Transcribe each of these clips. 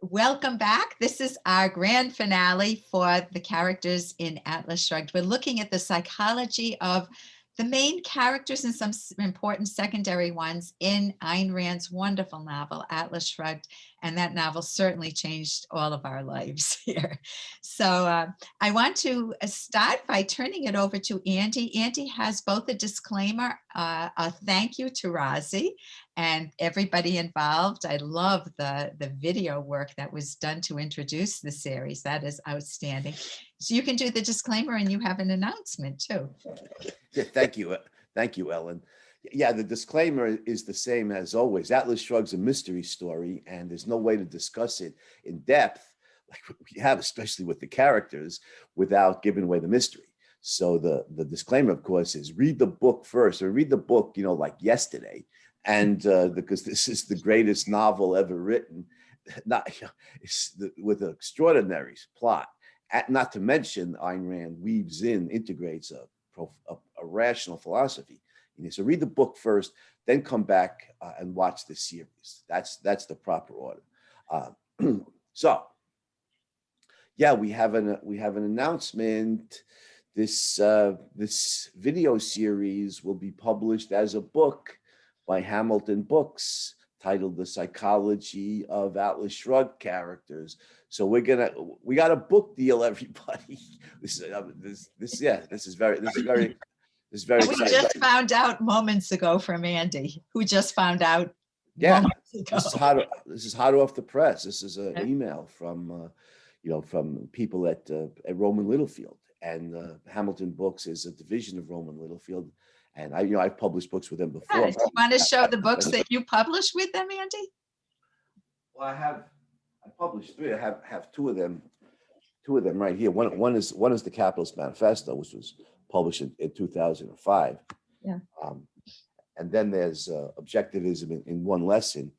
Welcome back. This is our grand finale for the characters in Atlas Shrugged. We're looking at the psychology of the main characters and some important secondary ones in Ayn Rand's wonderful novel, Atlas Shrugged. And that novel certainly changed all of our lives here. So I want to start by turning it over to Andy. Andy has both a disclaimer, a thank you to Razi, and everybody involved. I love the video work that was done to introduce the series. That is outstanding. So you can do the disclaimer and you have an announcement too. Yeah, thank you. Thank you, Ellen. Yeah, the disclaimer is the same as always. Atlas Shrugged's a mystery story, and there's no way to discuss it in depth, like we have, especially with the characters, without giving away the mystery. So the disclaimer, of course, is read the book first, or read the book, like yesterday, and because this is the greatest novel ever written, with an extraordinary plot. Not to mention, Ayn Rand integrates a rational philosophy. So read the book first, then come back and watch the series. That's the proper order. So, yeah, we have an announcement. This video series will be published as a book by Hamilton Books, titled "The Psychology of Atlas Shrugged Characters." So we got a book deal, everybody. This is very We exciting. just found out moments ago from Andy, who just found out. Yeah, moments ago. this is hot off the press. This is an email from from people at Rowman Littlefield, and Hamilton Books is a division of Rowman Littlefield. And I've published books with them before. Do you want to show the books that you published with them, Andy? Well, I published 3. I have two of them right here. One is the Capitalist Manifesto, which was published in 2005. Yeah. And then there's Objectivism in One Lesson,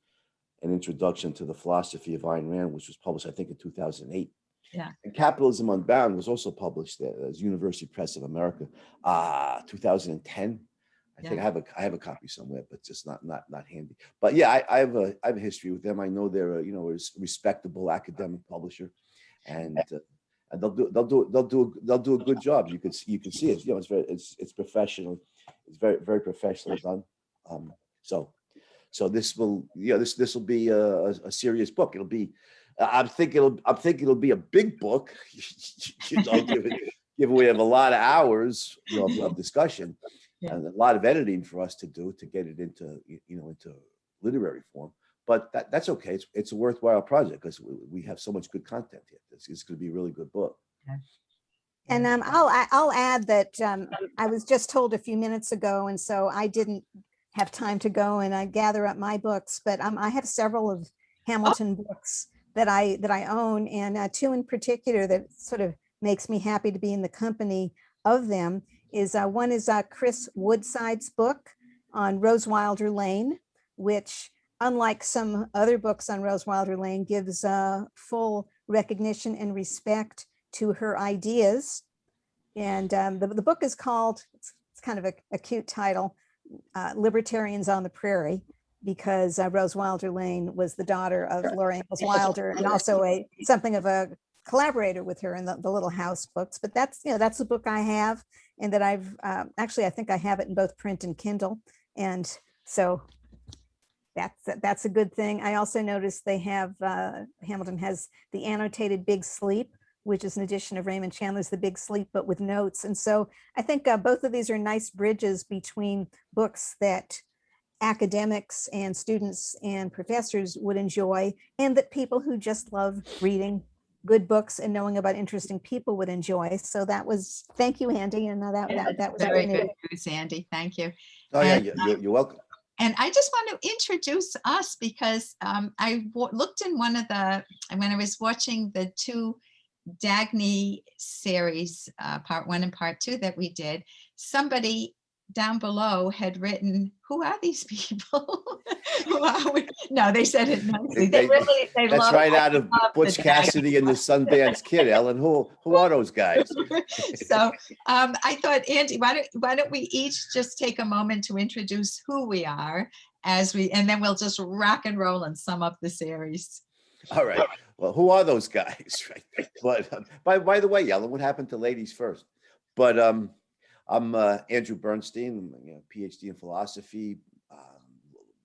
an introduction to the philosophy of Ayn Rand, which was published, I think, in 2008. Yeah. And Capitalism Unbound was also published as University Press of America, 2010. I think I have a copy somewhere, but just not handy. But yeah, I have a history with them. I know they're a respectable academic publisher, and they'll do a good job. You can see it. It's professional. It's very professionally done. So this will be a serious book. It'll be. I'm thinking it'll be a big book. Given we have a lot of hours, of discussion, and a lot of editing for us to do to get it into literary form. But that's okay. It's a worthwhile project because we have so much good content here. It's going to be a really good book. And I'll add that I was just told a few minutes ago, and so I didn't have time to go and gather up my books, but I have several of Hamilton books that I own, and 2 in particular that sort of makes me happy to be in the company of them is one is Chris Woodside's book on Rose Wilder Lane, which, unlike some other books on Rose Wilder Lane, gives full recognition and respect to her ideas. And the book is called, it's kind of a cute title, Libertarians on the Prairie, because Rose Wilder Lane was the daughter of Laura Ingalls Wilder, and also something of a collaborator with her in the Little House books. But that's the book I have, and that I've actually, I think I have it in both print and Kindle, and so that's a good thing. I also noticed they have Hamilton has the annotated Big Sleep, which is an edition of Raymond Chandler's The Big Sleep, but with notes. And so I think both of these are nice bridges between books that academics and students and professors would enjoy, and that people who just love reading good books and knowing about interesting people would enjoy. So thank you, Andy. And that was very good news, Andy. Thank you. Oh, and, yeah, you're welcome. And I just want to introduce us because I looked in when I was watching the 2 Dagny series, part 1 and part 2 that we did, somebody down below had written, "Who are these people?" Who are we? No, they said it nicely. They that's right out of Butch Cassidy and the Sundance Kid, Ellen. Who are those guys? So I thought, Andy, why don't we each just take a moment to introduce who we are and then we'll just rock and roll and sum up the series. All right. Well, who are those guys, right? But by the way, Yellen, what happened to ladies first? But I'm Andrew Bernstein, PhD in philosophy.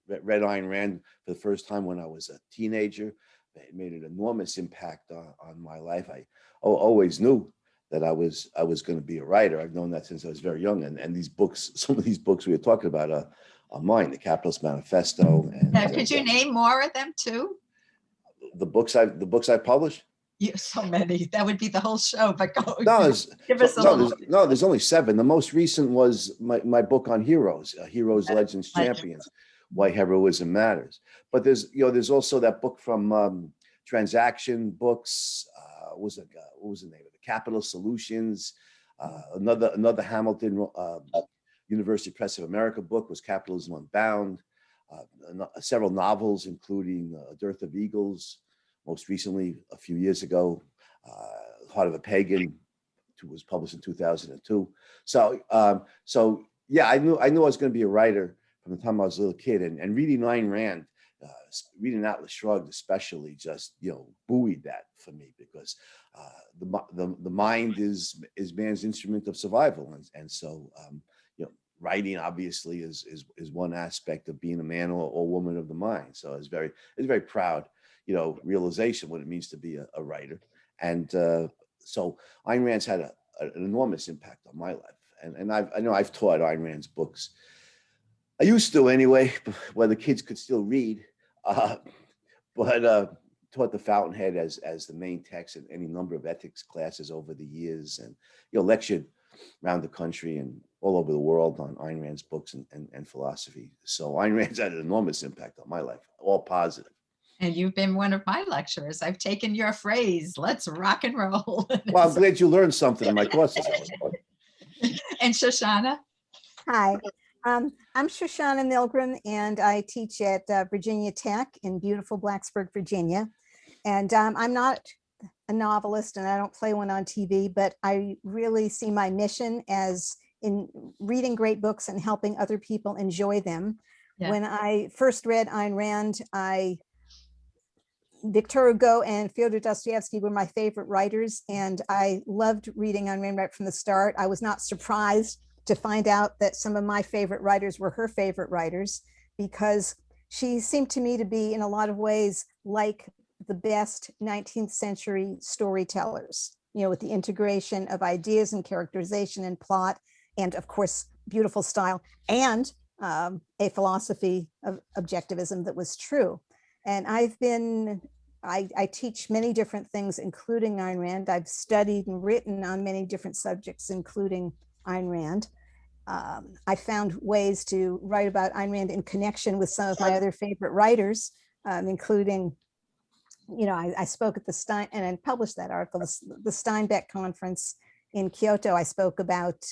Read Ayn Rand for the first time when I was a teenager. It made an enormous impact on my life. I always knew that I was going to be a writer. I've known that since I was very young. And these books, some of these books we were talking about are mine, The Capitalist Manifesto. And Could you name more of them too? the books I published? Yeah, so many. That would be the whole show, but go. No, Give us a little. there's only 7. The most recent was my book on heroes, Heroes, Legends, Champions, Why Heroism Matters. But there's also that book from Transaction Books. What was the name of it? Capital Solutions. Another Hamilton University Press of America book was Capitalism Unbound. Several novels, including Dearth of Eagles. Most recently, a few years ago, Heart of a Pagan, was published in 2002. So yeah, I knew I was going to be a writer from the time I was a little kid, and reading Ayn Rand, reading Atlas Shrugged, especially, just buoyed that for me, because the mind is man's instrument of survival, and so writing obviously is one aspect of being a man or woman of the mind. So it's very proud. Realization what it means to be a writer. And so Ayn Rand's had an enormous impact on my life. And I know I've taught Ayn Rand's books. I used to anyway, where the kids could still read, but taught The Fountainhead as the main text in any number of ethics classes over the years, and lectured around the country and all over the world on Ayn Rand's books and philosophy. So Ayn Rand's had an enormous impact on my life, all positive. And you've been one of my lecturers. I've taken your phrase, let's rock and roll. Well, I'm glad you learned something in my courses. And Shoshana? Hi, I'm Shoshana Milgren, and I teach at Virginia Tech in beautiful Blacksburg, Virginia. And I'm not a novelist, and I don't play one on TV, but I really see my mission as in reading great books and helping other people enjoy them. Yeah. When I first read Ayn Rand, Victor Hugo and Fyodor Dostoevsky were my favorite writers, and I loved reading Ayn Rand right from the start. I was not surprised to find out that some of my favorite writers were her favorite writers, because she seemed to me to be, in a lot of ways, like the best 19th century storytellers, with the integration of ideas and characterization and plot, and of course, beautiful style, and a philosophy of objectivism that was true. And I teach many different things, including Ayn Rand. I've studied and written on many different subjects, including Ayn Rand. I found ways to write about Ayn Rand in connection with some of my other favorite writers, including, I spoke at the and I published that article, the Steinbeck conference in Kyoto. I spoke about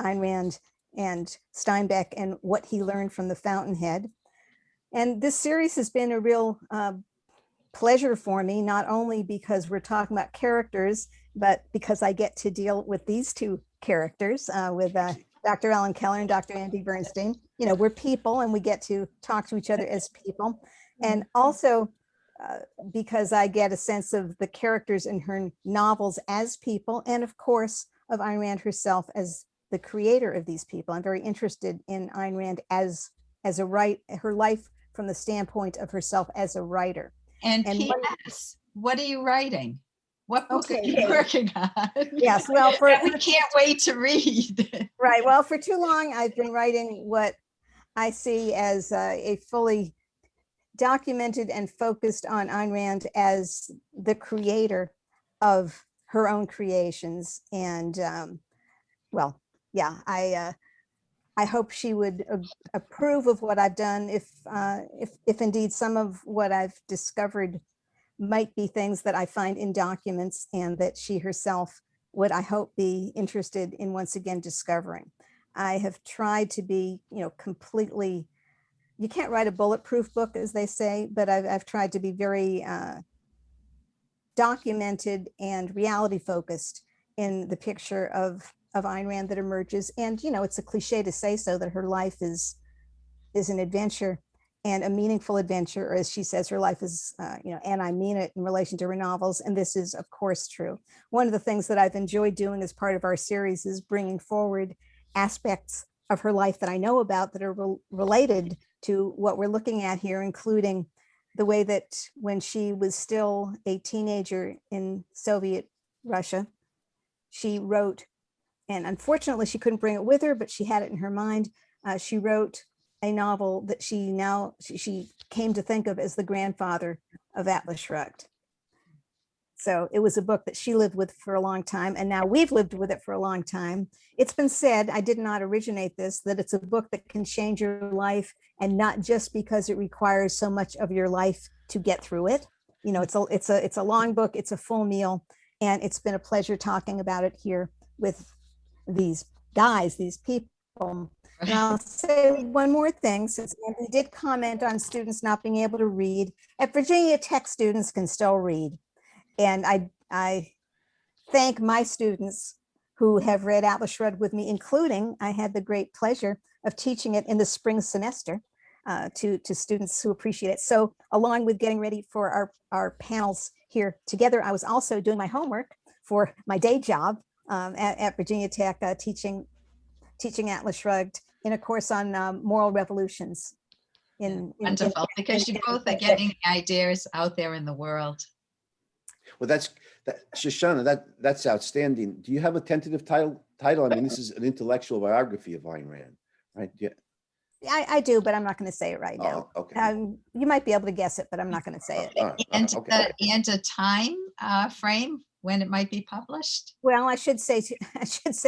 Ayn Rand and Steinbeck and what he learned from the Fountainhead. And this series has been a real pleasure for me, not only because we're talking about characters, but because I get to deal with these two characters with Dr. Ellen Keller and Dr. Andy Bernstein. We're people, and we get to talk to each other as people. And also because I get a sense of the characters in her novels as people, and of course of Ayn Rand herself as the creator of these people. I'm very interested in Ayn Rand as her life from the standpoint of herself as a writer. And P.S., what are you writing? What book are you working on? Yes, well, we can't wait to read. Right. Well, for too long, I've been writing what I see as a fully documented and focused on Ayn Rand as the creator of her own creations. And well, yeah, I hope she would approve of what I've done if indeed some of what I've discovered might be things that I find in documents, and that she herself would, I hope, be interested in once again discovering. I have tried to be, completely, you can't write a bulletproof book, as they say, but I've tried to be very documented and reality focused in the picture of Ayn Rand that emerges. And, it's a cliche to say so, that her life is an adventure and a meaningful adventure, or as she says, her life is, and I mean it in relation to her novels. And this is, of course, true. One of the things that I've enjoyed doing as part of our series is bringing forward aspects of her life that I know about that are related to what we're looking at here, including the way that when she was still a teenager in Soviet Russia, she wrote, and unfortunately she couldn't bring it with her, but she had it in her mind. She wrote a novel that she came to think of as the grandfather of Atlas Shrugged. So it was a book that she lived with for a long time, and now we've lived with it for a long time. It's been said, I did not originate this, that it's a book that can change your life, and not just because it requires so much of your life to get through it. You know, it's a long book, it's a full meal, and it's been a pleasure talking about it here with these guys, these people. And I'll say one more thing, since Andy did comment on students not being able to read. At Virginia Tech, students can still read. And I thank my students who have read Atlas Shrugged with me, including I had the great pleasure of teaching it in the spring semester to students who appreciate it. So along with getting ready for our panels here together, I was also doing my homework for my day job at Virginia Tech, teaching Atlas Shrugged in a course on moral revolutions. Wonderful, because you both are getting ideas out there in the world. Well, Shoshana, that's outstanding. Do you have a tentative title? I mean, this is an intellectual biography of Ayn Rand, right? Yeah. I do, but I'm not going to say it right now. Oh, okay. You might be able to guess it, but I'm not going to say it. And a time frame when it might be published? Well, I should say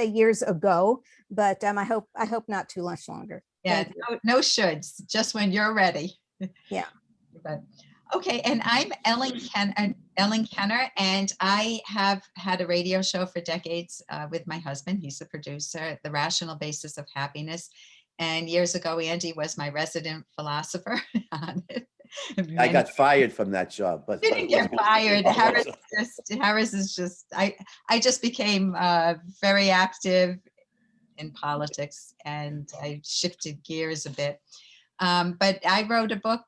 years ago, but I hope not too much longer. Yeah, no shoulds, just when you're ready. Yeah. But, okay, and I'm Ellen Kenner, and I have had a radio show for decades with my husband. He's the producer, The Rational Basis of Happiness. And years ago, Andy was my resident philosopher on it. I got fired from that job, but didn't get fired. Harris is just, I just became very active in politics, and I shifted gears a bit. But I wrote a book.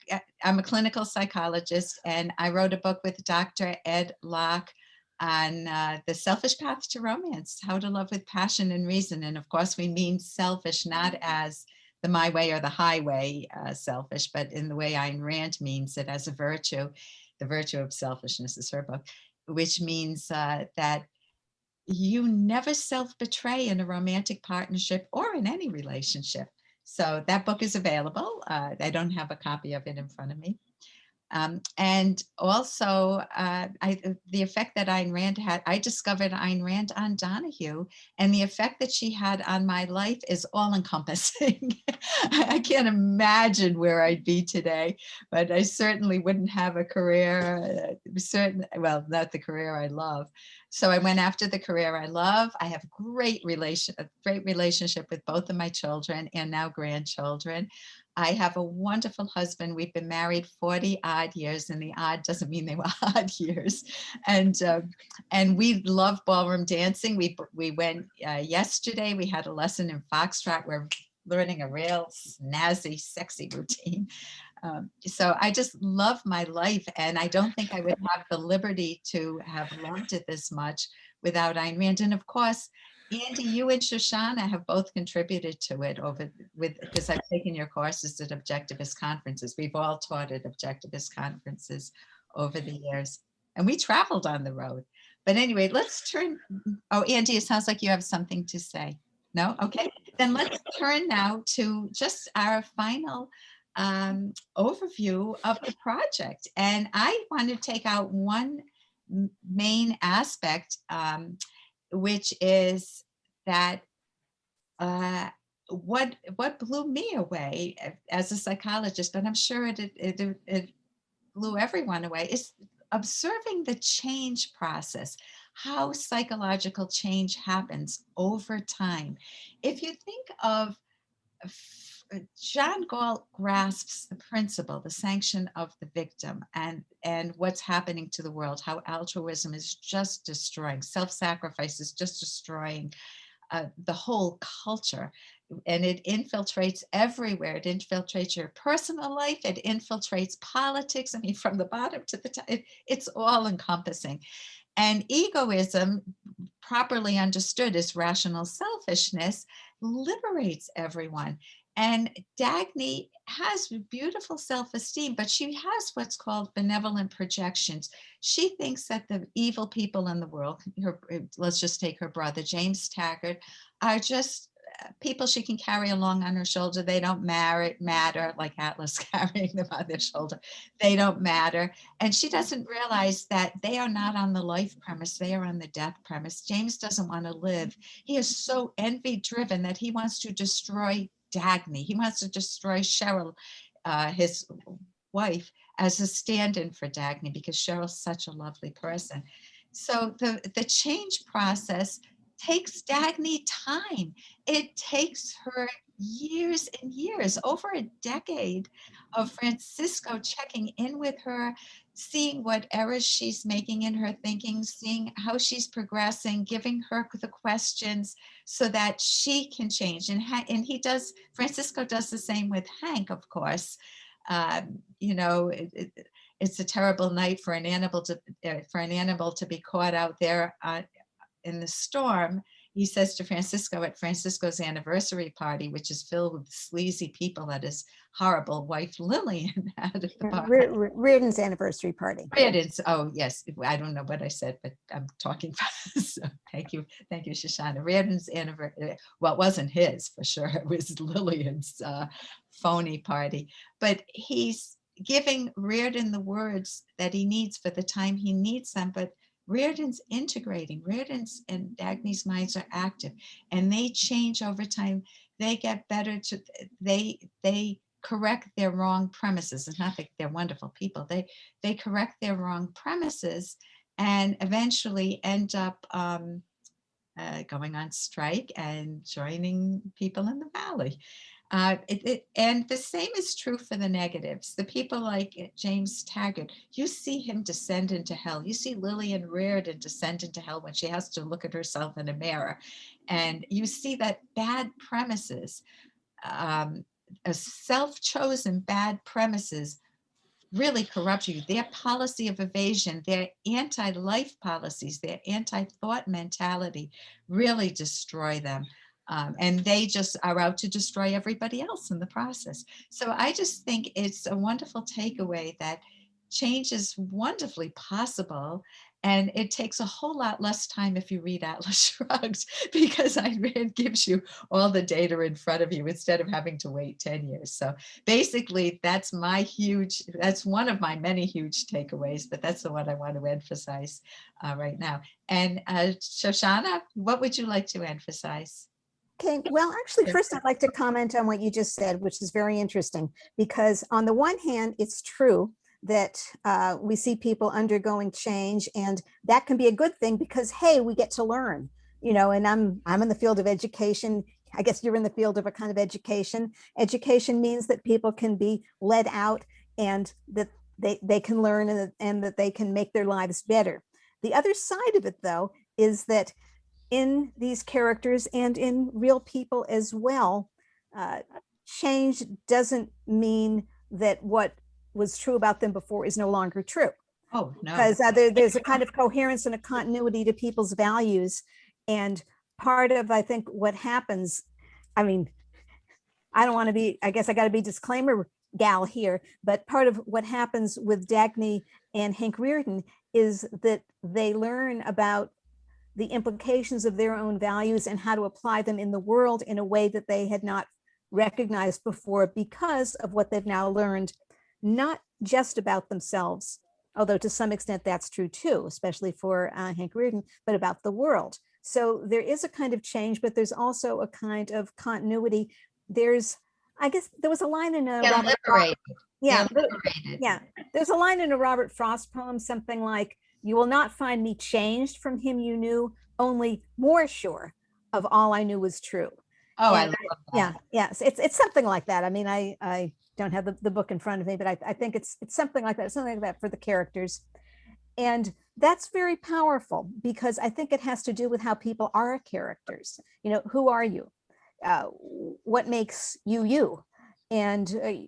I'm a clinical psychologist, and I wrote a book with Dr. Ed Locke on the selfish path to romance, how to love with passion and reason. And of course, we mean selfish, not as the my way or the highway selfish, but in the way Ayn Rand means it as a virtue. The virtue of selfishness is her book, which means that you never self-betray in a romantic partnership or in any relationship. So that book is available. I don't have a copy of it in front of me. And also the effect that Ayn Rand had, I discovered Ayn Rand on Donahue, and the effect that she had on my life is all encompassing. I can't imagine where I'd be today, but I certainly wouldn't have a career, well, not the career I love. So I went after the career I love. I have a great relationship with both of my children and now grandchildren. I have a wonderful husband. We've been married 40 odd years, and the odd doesn't mean they were odd years. And we love ballroom dancing. We went yesterday. We had a lesson in Foxtrot. We're learning a real snazzy, sexy routine. So I just love my life, and I don't think I would have the liberty to have loved it this much without Ayn Rand. And of course, Andy, you and Shoshana have both contributed to it because I've taken your courses at Objectivist conferences. We've all taught at Objectivist conferences over the years, and we traveled on the road. But anyway, let's turn. Oh, Andy, it sounds like you have something to say. No? Okay. Then let's turn now to just our final overview of the project. And I want to take out one main aspect, which is that what blew me away as a psychologist, but I'm sure it blew everyone away, is observing the change process, how psychological change happens over time. If you think of John Galt grasps the principle, the sanction of the victim, and what's happening to the world, how altruism is just destroying, self-sacrifice is just destroying the whole culture. and it infiltrates everywhere. It infiltrates your personal life. It infiltrates politics. I mean, from the bottom to the top, it's all encompassing. And egoism, properly understood as rational selfishness, liberates everyone. And Dagny has beautiful self-esteem, but she has what's called benevolent projections. She thinks that the evil people in the world, let's just take her brother, James Taggart, are just people she can carry along on her shoulder. They don't matter, like Atlas carrying them on their shoulder. They don't matter. And she doesn't realize that they are not on the life premise. They are on the death premise. James doesn't want to live. He is so envy driven that he wants to destroy Dagny. He wants to destroy Cheryl, his wife, as a stand-in for Dagny, because Cheryl's such a lovely person. So the change process takes Dagny time. It takes her years and years, over a decade of Francisco checking in with her, seeing what errors she's making in her thinking, seeing how she's progressing, giving her the questions so that she can change. And Francisco does the same with Hank, of course. You know, it's a terrible night for an animal to be caught out there in the storm. He says to Francisco at Francisco's anniversary party, which is filled with sleazy people that his horrible wife Lillian had at the party. Reardon's anniversary party. Reardon's, oh yes, I don't know what I said, but I'm talking fast. So thank you, Shoshana. Reardon's anniversary, well, it wasn't his for sure. It was Lillian's phony party, but he's giving Reardon the words that he needs for the time he needs them, but Reardon's integrating. Reardon's and Dagny's minds are active, and they change over time. They get better they correct their wrong premises. It's not that they're wonderful people. They correct their wrong premises and eventually end up going on strike and joining people in the valley. And the same is true for the negatives. The people like James Taggart, you see him descend into hell. You see Lillian Reardon descend into hell when she has to look at herself in a mirror. And you see that bad premises, self-chosen bad premises, really corrupt you. Their policy of evasion, their anti-life policies, their anti-thought mentality really destroy them. And they just are out to destroy everybody else in the process. So I just think it's a wonderful takeaway that change is wonderfully possible. And it takes a whole lot less time if you read Atlas Shrugged, because it gives you all the data in front of you instead of having to wait 10 years. So basically, that's one of my many huge takeaways, but that's the one I want to emphasize right now. And Shoshana, what would you like to emphasize? Okay, well, actually, first I'd like to comment on what you just said, which is very interesting, because on the one hand, it's true that we see people undergoing change, and that can be a good thing because, hey, we get to learn, and I'm in the field of education. I guess you're in the field of a kind of education. Education means that people can be led out and that they can learn and that they can make their lives better. The other side of it, though, is that in these characters and in real people as well, change doesn't mean that what was true about them before is no longer true. Oh, no. Because there's a kind of coherence and a continuity to people's values. And part of, I think, what happens, I mean, I don't want to be, I guess I got to be disclaimer gal here, but part of what happens with Dagny and Hank Reardon is that they learn about the implications of their own values and how to apply them in the world in a way that they had not recognized before because of what they've now learned, not just about themselves, although to some extent that's true too, especially for Hank Reardon, but about the world. So there is a kind of change, but there's also a kind of continuity. I guess there was a line in a there's a line in a Robert Frost poem, something like, "You will not find me changed from him you knew, only more sure of all I knew was true." Oh, and I love that. Yeah. It's something like that. I mean, I don't have the book in front of me, but I think it's something like that, for the characters. And that's very powerful because I think it has to do with how people are characters. Who are you? what makes you you. And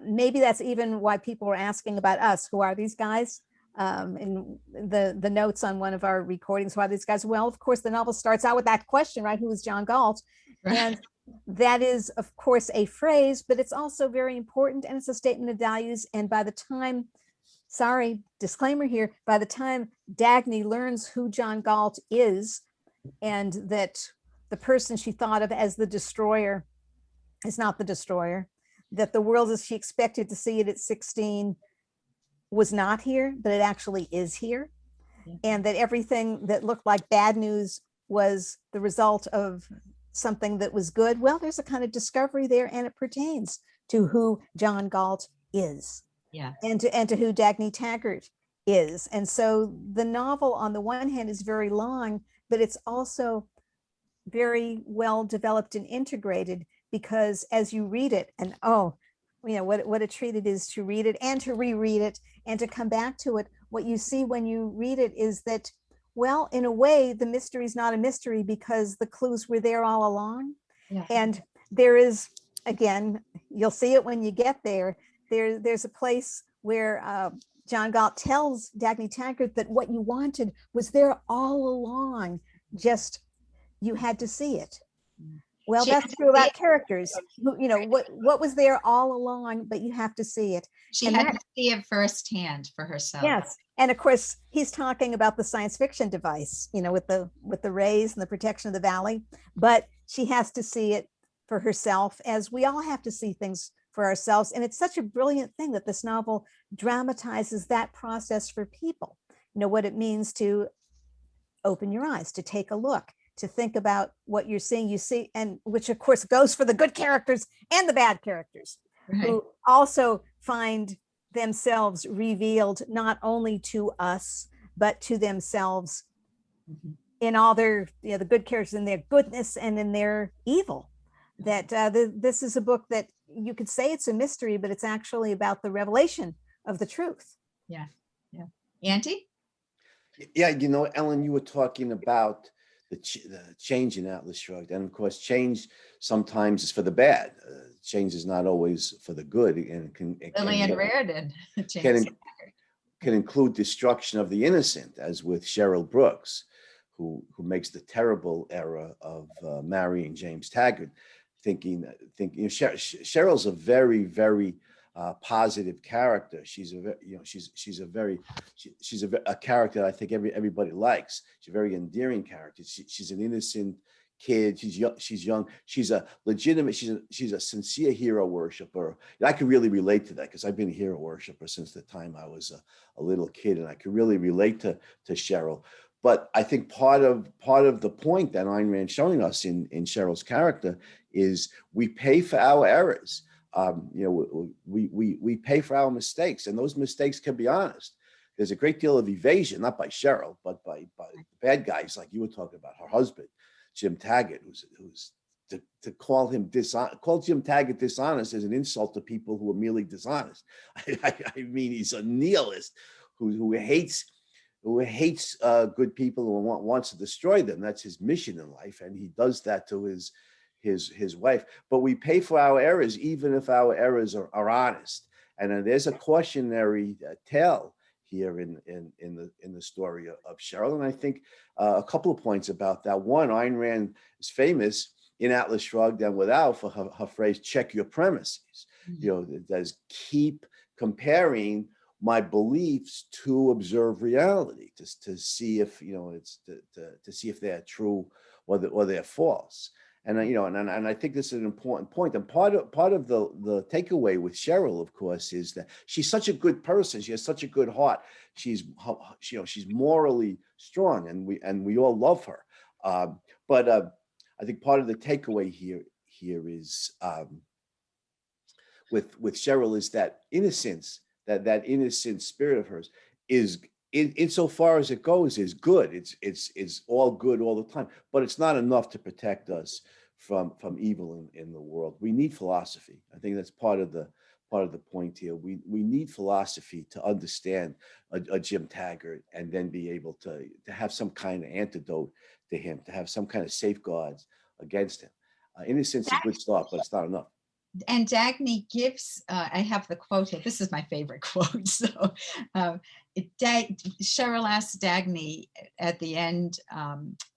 maybe that's even why people are asking about us. Who are these guys? In the notes on one of our recordings, who are these guys? Well, of course, the novel starts out with that question, right? Who is John Galt? Right. And that is, of course, a phrase, but it's also very important, and it's a statement of values. And by the time, sorry, disclaimer here, by the time Dagny learns who John Galt is, and that the person she thought of as the destroyer is not the destroyer, that the world as she expected to see it at 16 was not here, but it actually is here. Yeah. And that everything that looked like bad news was the result of something that was good. Well, there's a kind of discovery there, and it pertains to who John Galt is. Yeah. And to who Dagny Taggart is. And so the novel, on the one hand, is very long, but it's also very well developed and integrated, because as you read it, and what a treat it is to read it and to reread it and to come back to it. What you see when you read it is that, well, in a way, the mystery is not a mystery because the clues were there all along. Yeah. And there is, again, you'll see it when you get there. There's a place where John Galt tells Dagny Taggart that what you wanted was there all along, just you had to see it. Well, She that's had to true see about it. characters. What was there all along, but you have to see it. She And had that- to see it firsthand for herself. Yes, and of course he's talking about the science fiction device, with the rays and the protection of the valley. But she has to see it for herself, as we all have to see things for ourselves. And it's such a brilliant thing that this novel dramatizes that process for people. What it means to open your eyes, to take a look, to think about what you're seeing. You see, and which of course goes for the good characters and the bad characters, Right. who also find themselves revealed not only to us, but to themselves Mhm. in all their, the good characters in their goodness and in their evil. That this is a book that you could say it's a mystery, but it's actually about the revelation of the truth. Yeah. Yeah. Auntie? Yeah, Ellen, you were talking about the change in Atlas Shrugged, and of course, change sometimes is for the bad. Change is not always for the good, and Lillian Raridan. can include destruction of the innocent, as with Cheryl Brooks, who makes the terrible error of marrying James Taggart, thinking Cheryl's a very, very positive character. She's a character that I think everybody likes. She's a very endearing character. She's an innocent kid. She's young. She's a legitimate. She's a sincere hero worshiper. And I can really relate to that, because I've been a hero worshiper since the time I was a little kid, and I can really relate to Cheryl. But I think part of the point that Ayn Rand showing us in Cheryl's character is we pay for our errors. We pay for our mistakes, and those mistakes can be honest. There's a great deal of evasion, not by Cheryl, but by bad guys like you were talking about, her husband, Jim Taggart, who's to call Jim Taggart dishonest is an insult to people who are merely dishonest. I mean, he's a nihilist who hates good people and wants to destroy them. That's his mission in life, and he does that to his wife. But we pay for our errors, even if our errors are honest. And there's a cautionary tale here in the story of Cheryl. And I think a couple of points about that. One, Ayn Rand is famous in Atlas Shrugged and Without for her phrase, check your premises. It does keep comparing my beliefs to observe reality, to see if to see if they're true or they're false. And I think this is an important point. And part of the takeaway with Cheryl, of course, is that she's such a good person. She has such a good heart. She's morally strong, and we all love her. But I think part of the takeaway here is with Cheryl is that innocence. That innocent spirit of hers is, insofar as it goes, is good. It's all good all the time, but it's not enough to protect us from evil in the world. We need philosophy. I think that's part of the point here. We need philosophy to understand a Jim Taggart, and then be able to have some kind of antidote to him, to have some kind of safeguards against him. Innocent's a good start, but it's not enough. And Dagny gives, I have the quote here. This is my favorite quote. So Cheryl asks Dagny at the end,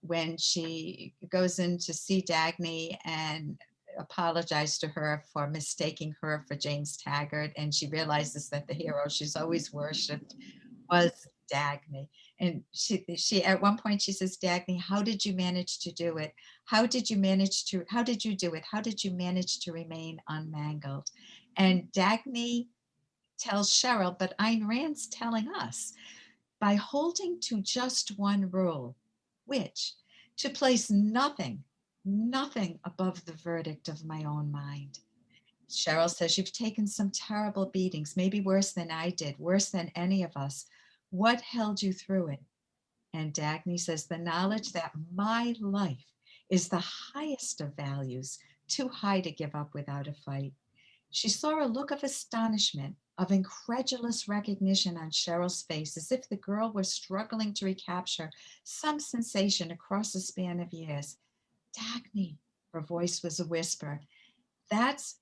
when she goes in to see Dagny and apologize to her for mistaking her for James Taggart. And she realizes that the hero she's always worshipped was Dagny. And she at one point she says, Dagny, how did you manage to do it? How did you do it? How did you manage to remain unmangled? And Dagny tells Cheryl, but Ayn Rand's telling us, by holding to just one rule, which to place nothing above the verdict of my own mind. Cheryl says, you've taken some terrible beatings, maybe worse than I did, worse than any of us. What held you through it? And Dagny says, the knowledge that my life is the highest of values, too high to give up without a fight. She saw a look of astonishment, of incredulous recognition on Cheryl's face, as if the girl were struggling to recapture some sensation across a span of years. Dagny, her voice was a whisper. That's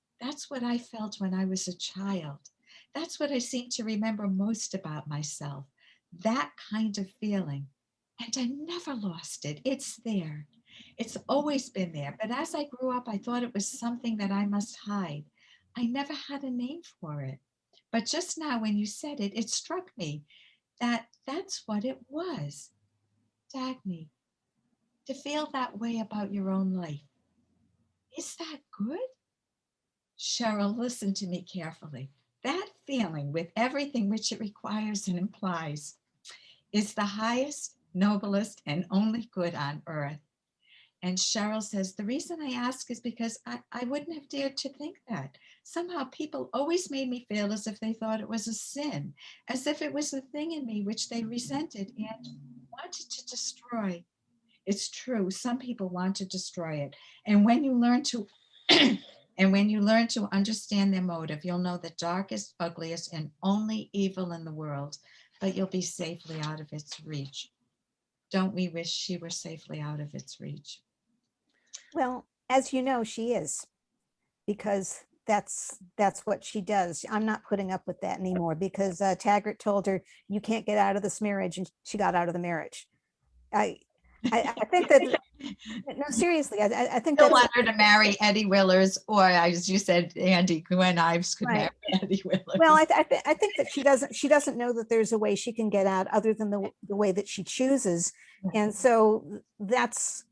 what I felt when I was a child. That's what I seem to remember most about myself. That kind of feeling. And I never lost it. It's there. It's always been there. But as I grew up, I thought it was something that I must hide. I never had a name for it. But just now when you said it, it struck me that that's what it was. Dagny, to feel that way about your own life. Is that good? Cheryl, listen to me carefully. That feeling, with everything which it requires and implies, is the highest, noblest, and only good on earth. And Cheryl says, the reason I ask is because I wouldn't have dared to think that. Somehow people always made me feel as if they thought it was a sin, as if it was the thing in me which they resented and wanted to destroy. It's true, some people want to destroy it. And when you learn to understand their motive, you'll know the darkest, ugliest, and only evil in the world, but you'll be safely out of its reach. Don't we wish she were safely out of its reach? Well, as you know, she is, because that's what she does. I'm not putting up with that anymore, because Taggart told her, you can't get out of this marriage, and she got out of the marriage. I think that, no, seriously, I think Don't that's want her to marry Eddie Willers, or as you said, Andy, Gwen Ives could right. marry Eddie Willers. Well, I think that she doesn't know that there's a way she can get out other than the way that she chooses, and so that's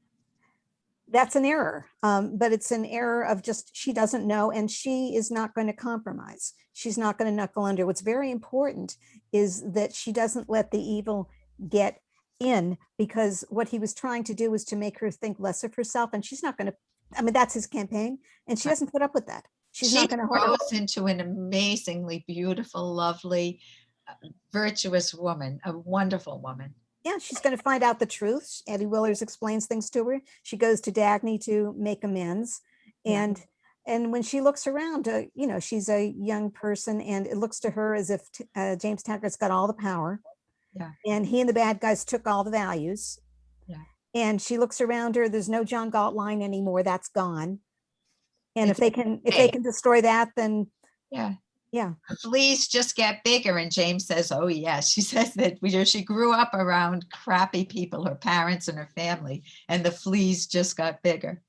an error. But it's an error of just, she doesn't know, and she is not going to compromise. She's not going to knuckle under. What's very important is that she doesn't let the evil get in, because what he was trying to do was to make her think less of herself, and she's not going to, I mean, that's his campaign, and she doesn't put up with that. She's not going to grows into an amazingly beautiful, lovely, virtuous woman, a wonderful woman. Yeah, she's going to find out the truth. Eddie Willers explains things to her. She goes to Dagny to make amends. And when she looks around, you know, she's a young person, and it looks to her as if James Taggart's got all the power. Yeah. And he and the bad guys took all the values. Yeah. And she looks around her, there's no John Galt line anymore. That's gone. And if they can destroy that, then yeah. The fleas just get bigger. And James says, oh yes. She says that she grew up around crappy people, her parents and her family, and the fleas just got bigger.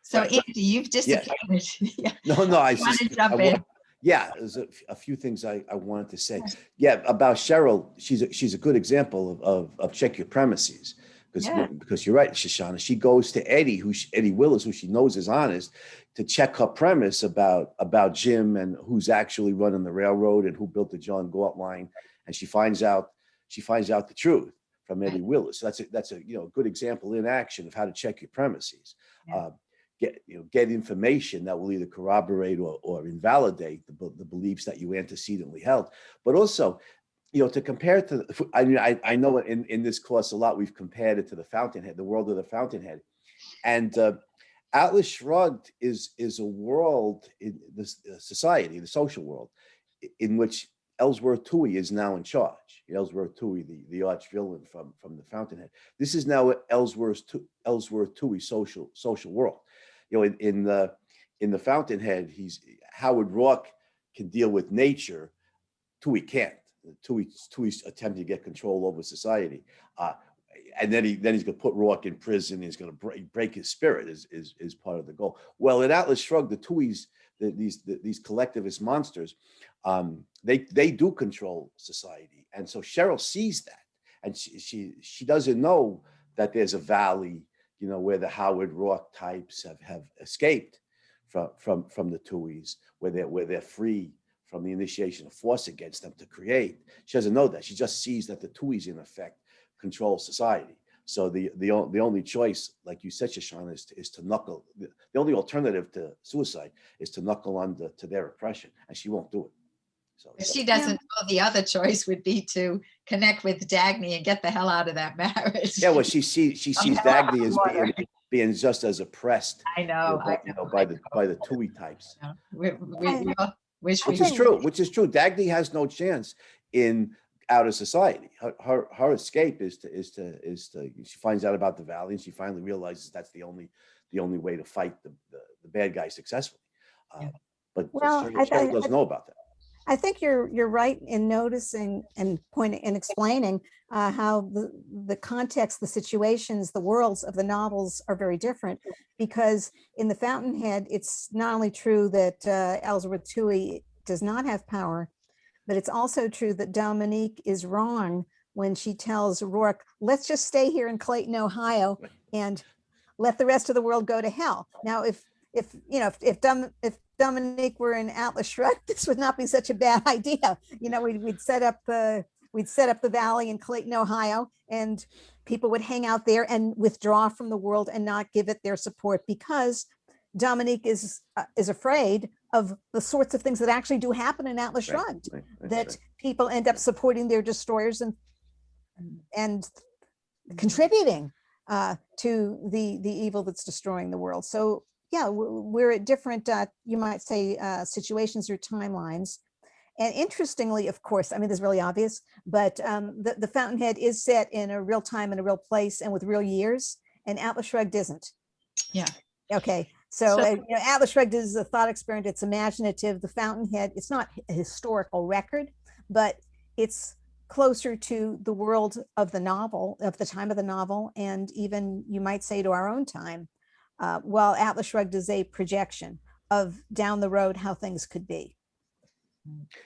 So right. Andy, you've disappointed. Yeah. No, I want to jump in. Yeah, there's a few things I wanted to say. Yeah, about Cheryl, she's a good example of check your premises. Because you're right, Shoshana. She goes to Eddie Willers, who she knows is honest, to check her premise about Jim and who's actually running the railroad and who built the John Galt line, and she finds out the truth from Eddie Willers. So that's a good example in action of how to check your premises. Yeah. Get information that will either corroborate or invalidate the beliefs that you antecedently held, but also, to compare it to, I know in this course a lot we've compared it to the Fountainhead, the world of the Fountainhead, and Atlas Shrugged is a world in the society, the social world, in which Ellsworth Toohey is now in charge. Ellsworth Toohey, the arch villain from the Fountainhead. This is now Ellsworth Toohey's social world. in the Fountainhead, Howard Rourke can deal with nature. Tui can't. Tui's attempting to get control over society, and then he's going to put Rourke in prison. He's going to break his spirit is part of the goal. Well, in Atlas Shrugged, the Tui's, these collectivist monsters, they do control society, and so Cheryl sees that, and she doesn't know that there's a valley, where the Howard Rourke types have escaped from the Tui's, where they're free from the initiation of force against them to create. She doesn't know that. She just sees that the Tui's in effect control society. So the only choice, like you said, Shoshana, is to knuckle. The only alternative to suicide is to knuckle under to their oppression, and she won't do it. So she doesn't know the other choice would be to connect with Dagny and get the hell out of that marriage. yeah, well, she sees Dagny as being just as oppressed. I know, by the Tui types. Which is true. Dagny has no chance in outer society. Her escape is to she finds out about the valley, and she finally realizes that's the only way to fight the bad guy successfully. But Cheryl doesn't know about that. I think you're right in noticing and pointing and explaining how the context, the situations, the worlds of the novels are very different, because in the Fountainhead, it's not only true that Ellsworth Tui does not have power, but it's also true that Dominique is wrong when she tells Rourke, let's just stay here in Clayton, Ohio, and let the rest of the world go to hell. Now, if Dominique were in Atlas Shrugged, this would not be such a bad idea. We'd set up the valley in Clayton, Ohio, and people would hang out there and withdraw from the world and not give it their support, because Dominique is afraid of the sorts of things that actually do happen in Atlas Shrugged, that people end up supporting their destroyers and contributing to the evil that's destroying the world. So yeah, we're at different, you might say, situations or timelines. And interestingly, of course, I mean, this is really obvious, but the Fountainhead is set in a real time and a real place and with real years, and Atlas Shrugged isn't. Yeah. Okay. So Atlas Shrugged is a thought experiment. It's imaginative. The Fountainhead, it's not a historical record, but it's closer to the world of the novel, of the time of the novel, and even, you might say, to our own time. While Atlas Shrugged is a projection of down the road how things could be.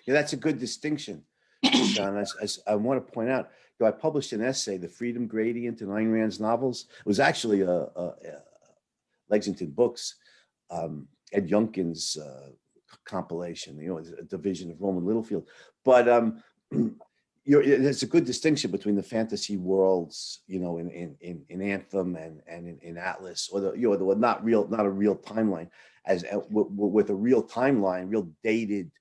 Yeah, that's a good distinction, Sean. As I want to point out, I published an essay, "The Freedom Gradient in Ayn Rand's Novels." It was actually a Lexington Books, Ed Youngkin's compilation. A division of Roman Littlefield, but there's a good distinction between the fantasy worlds, in Anthem and in Atlas, or not a real timeline, as with a real timeline, real dated,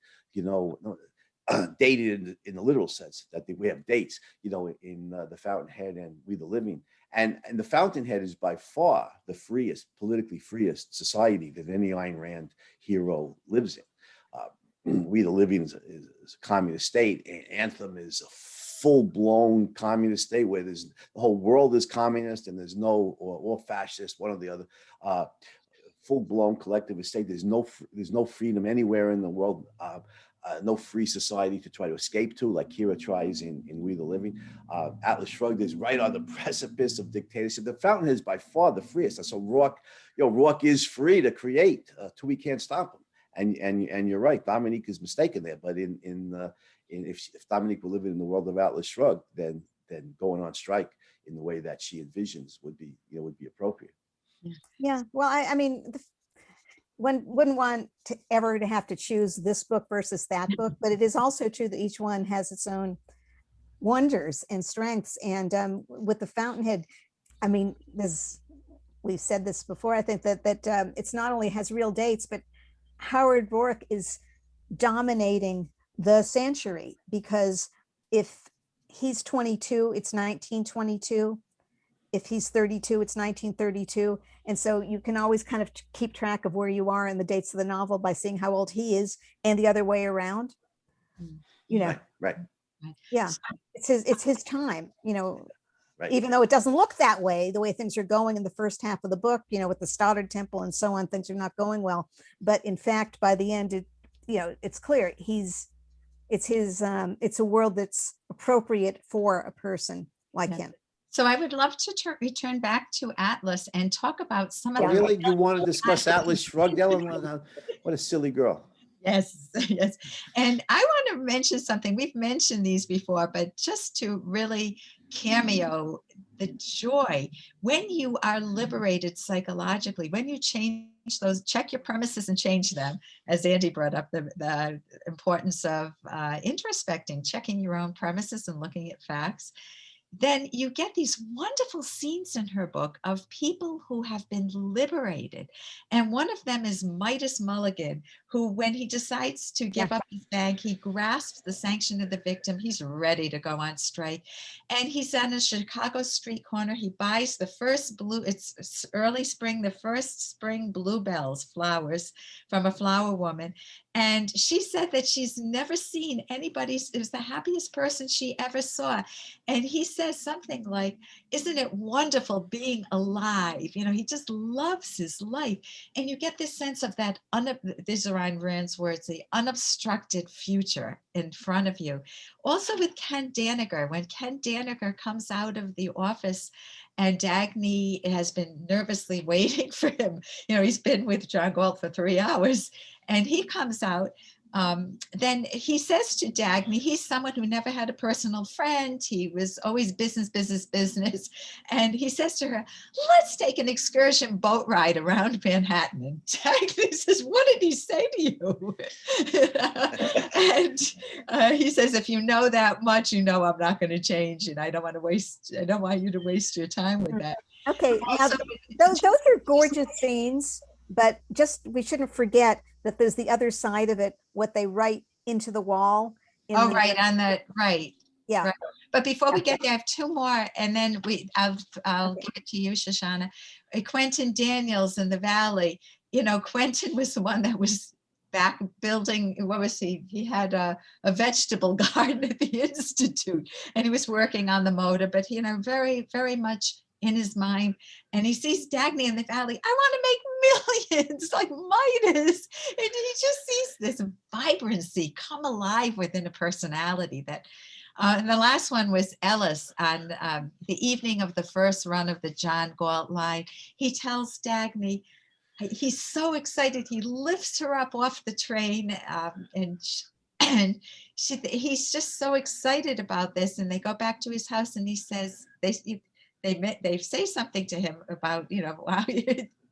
dated in the literal sense that we have dates, in the Fountainhead and We the Living, and the Fountainhead is by far the politically freest society that any Ayn Rand hero lives in. We the Living is a communist state. Anthem is a full-blown communist state where the whole world is communist and there's no or fascist, one or the other. Full-blown collectivist state. There's no freedom anywhere in the world. No free society to try to escape to, like Kira tries in We the Living. Atlas Shrugged is right on the precipice of dictatorship. The Fountainhead is by far the freest. So Rourke is free to create. Tui can't stop him. And you're right, Dominique is mistaken there. But if Dominique were living in the world of Atlas Shrugged, then going on strike in the way that she envisions would be appropriate. Yeah. Well, I mean, one wouldn't want to ever have to choose this book versus that book, but it is also true that each one has its own wonders and strengths. And with the Fountainhead, I mean, we've said this before. I think that it's not only has real dates, but Howard Rourke is dominating the century, because if he's 22, it's 1922. If he's 32, it's 1932. And so you can always kind of keep track of where you are in the dates of the novel by seeing how old he is, and the other way around. Right. Yeah, it's his time, Right. even though it doesn't look that way, the way things are going in the first half of the book, with the Stoddard Temple and so on, things are not going well. But in fact, by the end, it's clear it's a world that's appropriate for a person like him. So I would love to return back to Atlas and talk about some of Oh, the really? You want to discuss Atlas Shrugged, Ellen? What a silly girl. Yes, yes. And I want to mention something. We've mentioned these before, but just to really cameo the joy when you are liberated psychologically, when you change those, check your premises and change them, as Andy brought up the importance of introspecting, checking your own premises and looking at facts. Then you get these wonderful scenes in her book of people who have been liberated. And one of them is Midas Mulligan, who, when he decides to give up his bag, he grasps the sanction of the victim. He's ready to go on strike. And he's on a Chicago street corner. He buys the first it's early spring, the first spring bluebells, flowers from a flower woman. And she said that she's never seen anybody, it was the happiest person she ever saw. And he says something like, isn't it wonderful being alive? He just loves his life. And you get this sense of that, these are Ayn Rand's words, the unobstructed future in front of you. Also with Ken Daniger, when Ken Daniger comes out of the office and Dagny has been nervously waiting for him. He's been with John Galt for 3 hours and he comes out. Then he says to Dagny, he's someone who never had a personal friend. He was always business, business, business. And he says to her, let's take an excursion boat ride around Manhattan. And Dagny says, what did he say to you? And he says, if you know that much, I'm not going to change. And I don't want you to waste your time with that. Okay, now those are gorgeous scenes, but we shouldn't forget that there's the other side of it, what they write into the wall. Right. Yeah. Right. But before we get there, I have 2 more, and then I'll give it to you, Shoshana. Quentin Daniels in the Valley. Quentin was the one that was back building, what was he? He had a vegetable garden at the Institute, and he was working on the motor, but very, very much in his mind. And he sees Dagny in the Valley. I want to make millions like Midas. And he just sees this vibrancy come alive within a personality that, and the last one was Ellis on the evening of the first run of the John Galt line. He tells Dagny, he's so excited. He lifts her up off the train he's just so excited about this. And they go back to his house and he says, they say something to him about, wow,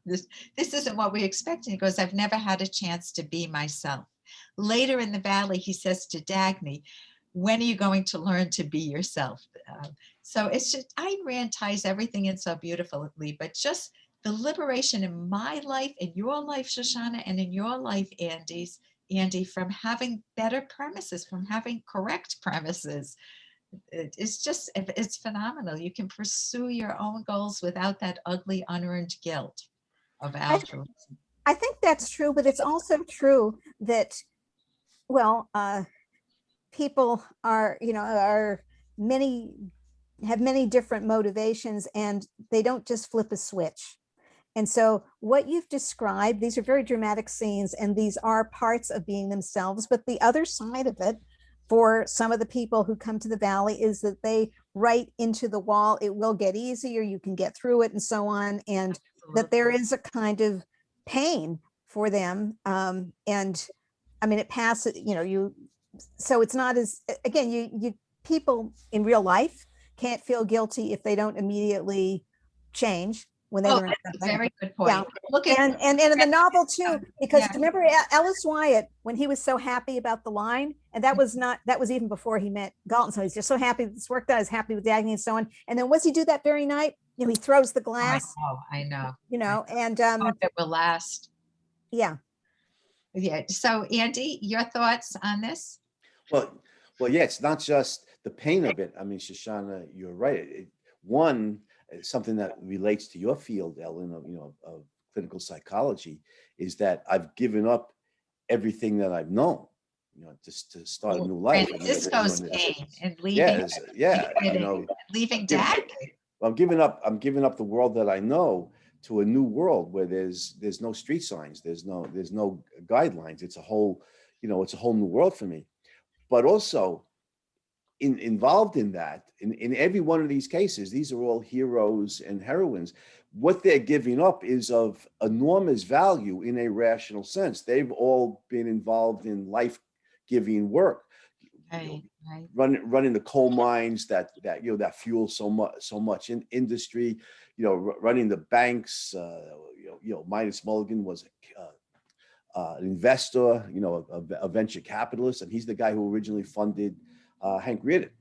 this isn't what we expected. He goes, I've never had a chance to be myself. Later in the Valley, he says to Dagny, when are you going to learn to be yourself? So it's just, Ayn Rand ties everything in so beautifully, but just the liberation in my life, in your life, Shoshana, and in your life, Andy, from having better premises, from having correct premises. It's phenomenal. You can pursue your own goals without that ugly unearned guilt of altruism. I think that's true, but it's also true that, people have many different motivations, and they don't just flip a switch. And so what you've described, these are very dramatic scenes, and these are parts of being themselves. But the other side of it, for some of the people who come to the Valley, is that they write into the wall, it will get easier, you can get through it, and so on. And absolutely, that there is a kind of pain for them. And I mean, it passes, so it's not as, again, you people in real life can't feel guilty if they don't immediately change when they learn something. Very good point. Yeah. Look at, and in the novel too, because remember Ellis Wyatt, when he was so happy about the line, and that was even before he met Galton. So he's just so happy this worked out, he's happy with Dagny and so on. And then what's he do that very night? He throws the glass. I know. And it will last. Yeah. Yeah. So Andy, your thoughts on this? Well, yeah, it's not just the pain of it. I mean, Shoshana, you're right. One, something that relates to your field, Ellen, of clinical psychology, is that I've given up everything that I've known, just to start a new life. Francisco's pain and leaving. Leaving Dagny. I'm giving up the world that I know to a new world where there's no street signs, there's no guidelines. It's a whole, it's a whole new world for me. But also involved in that, in every one of these cases, these are all heroes and heroines. What they're giving up is of enormous value in a rational sense. They've all been involved in life-giving work. Right, right. Running the coal mines that fuel so much in industry, running the banks. Midas Mulligan was an investor, a venture capitalist, and he's the guy who originally funded Hank Reardon.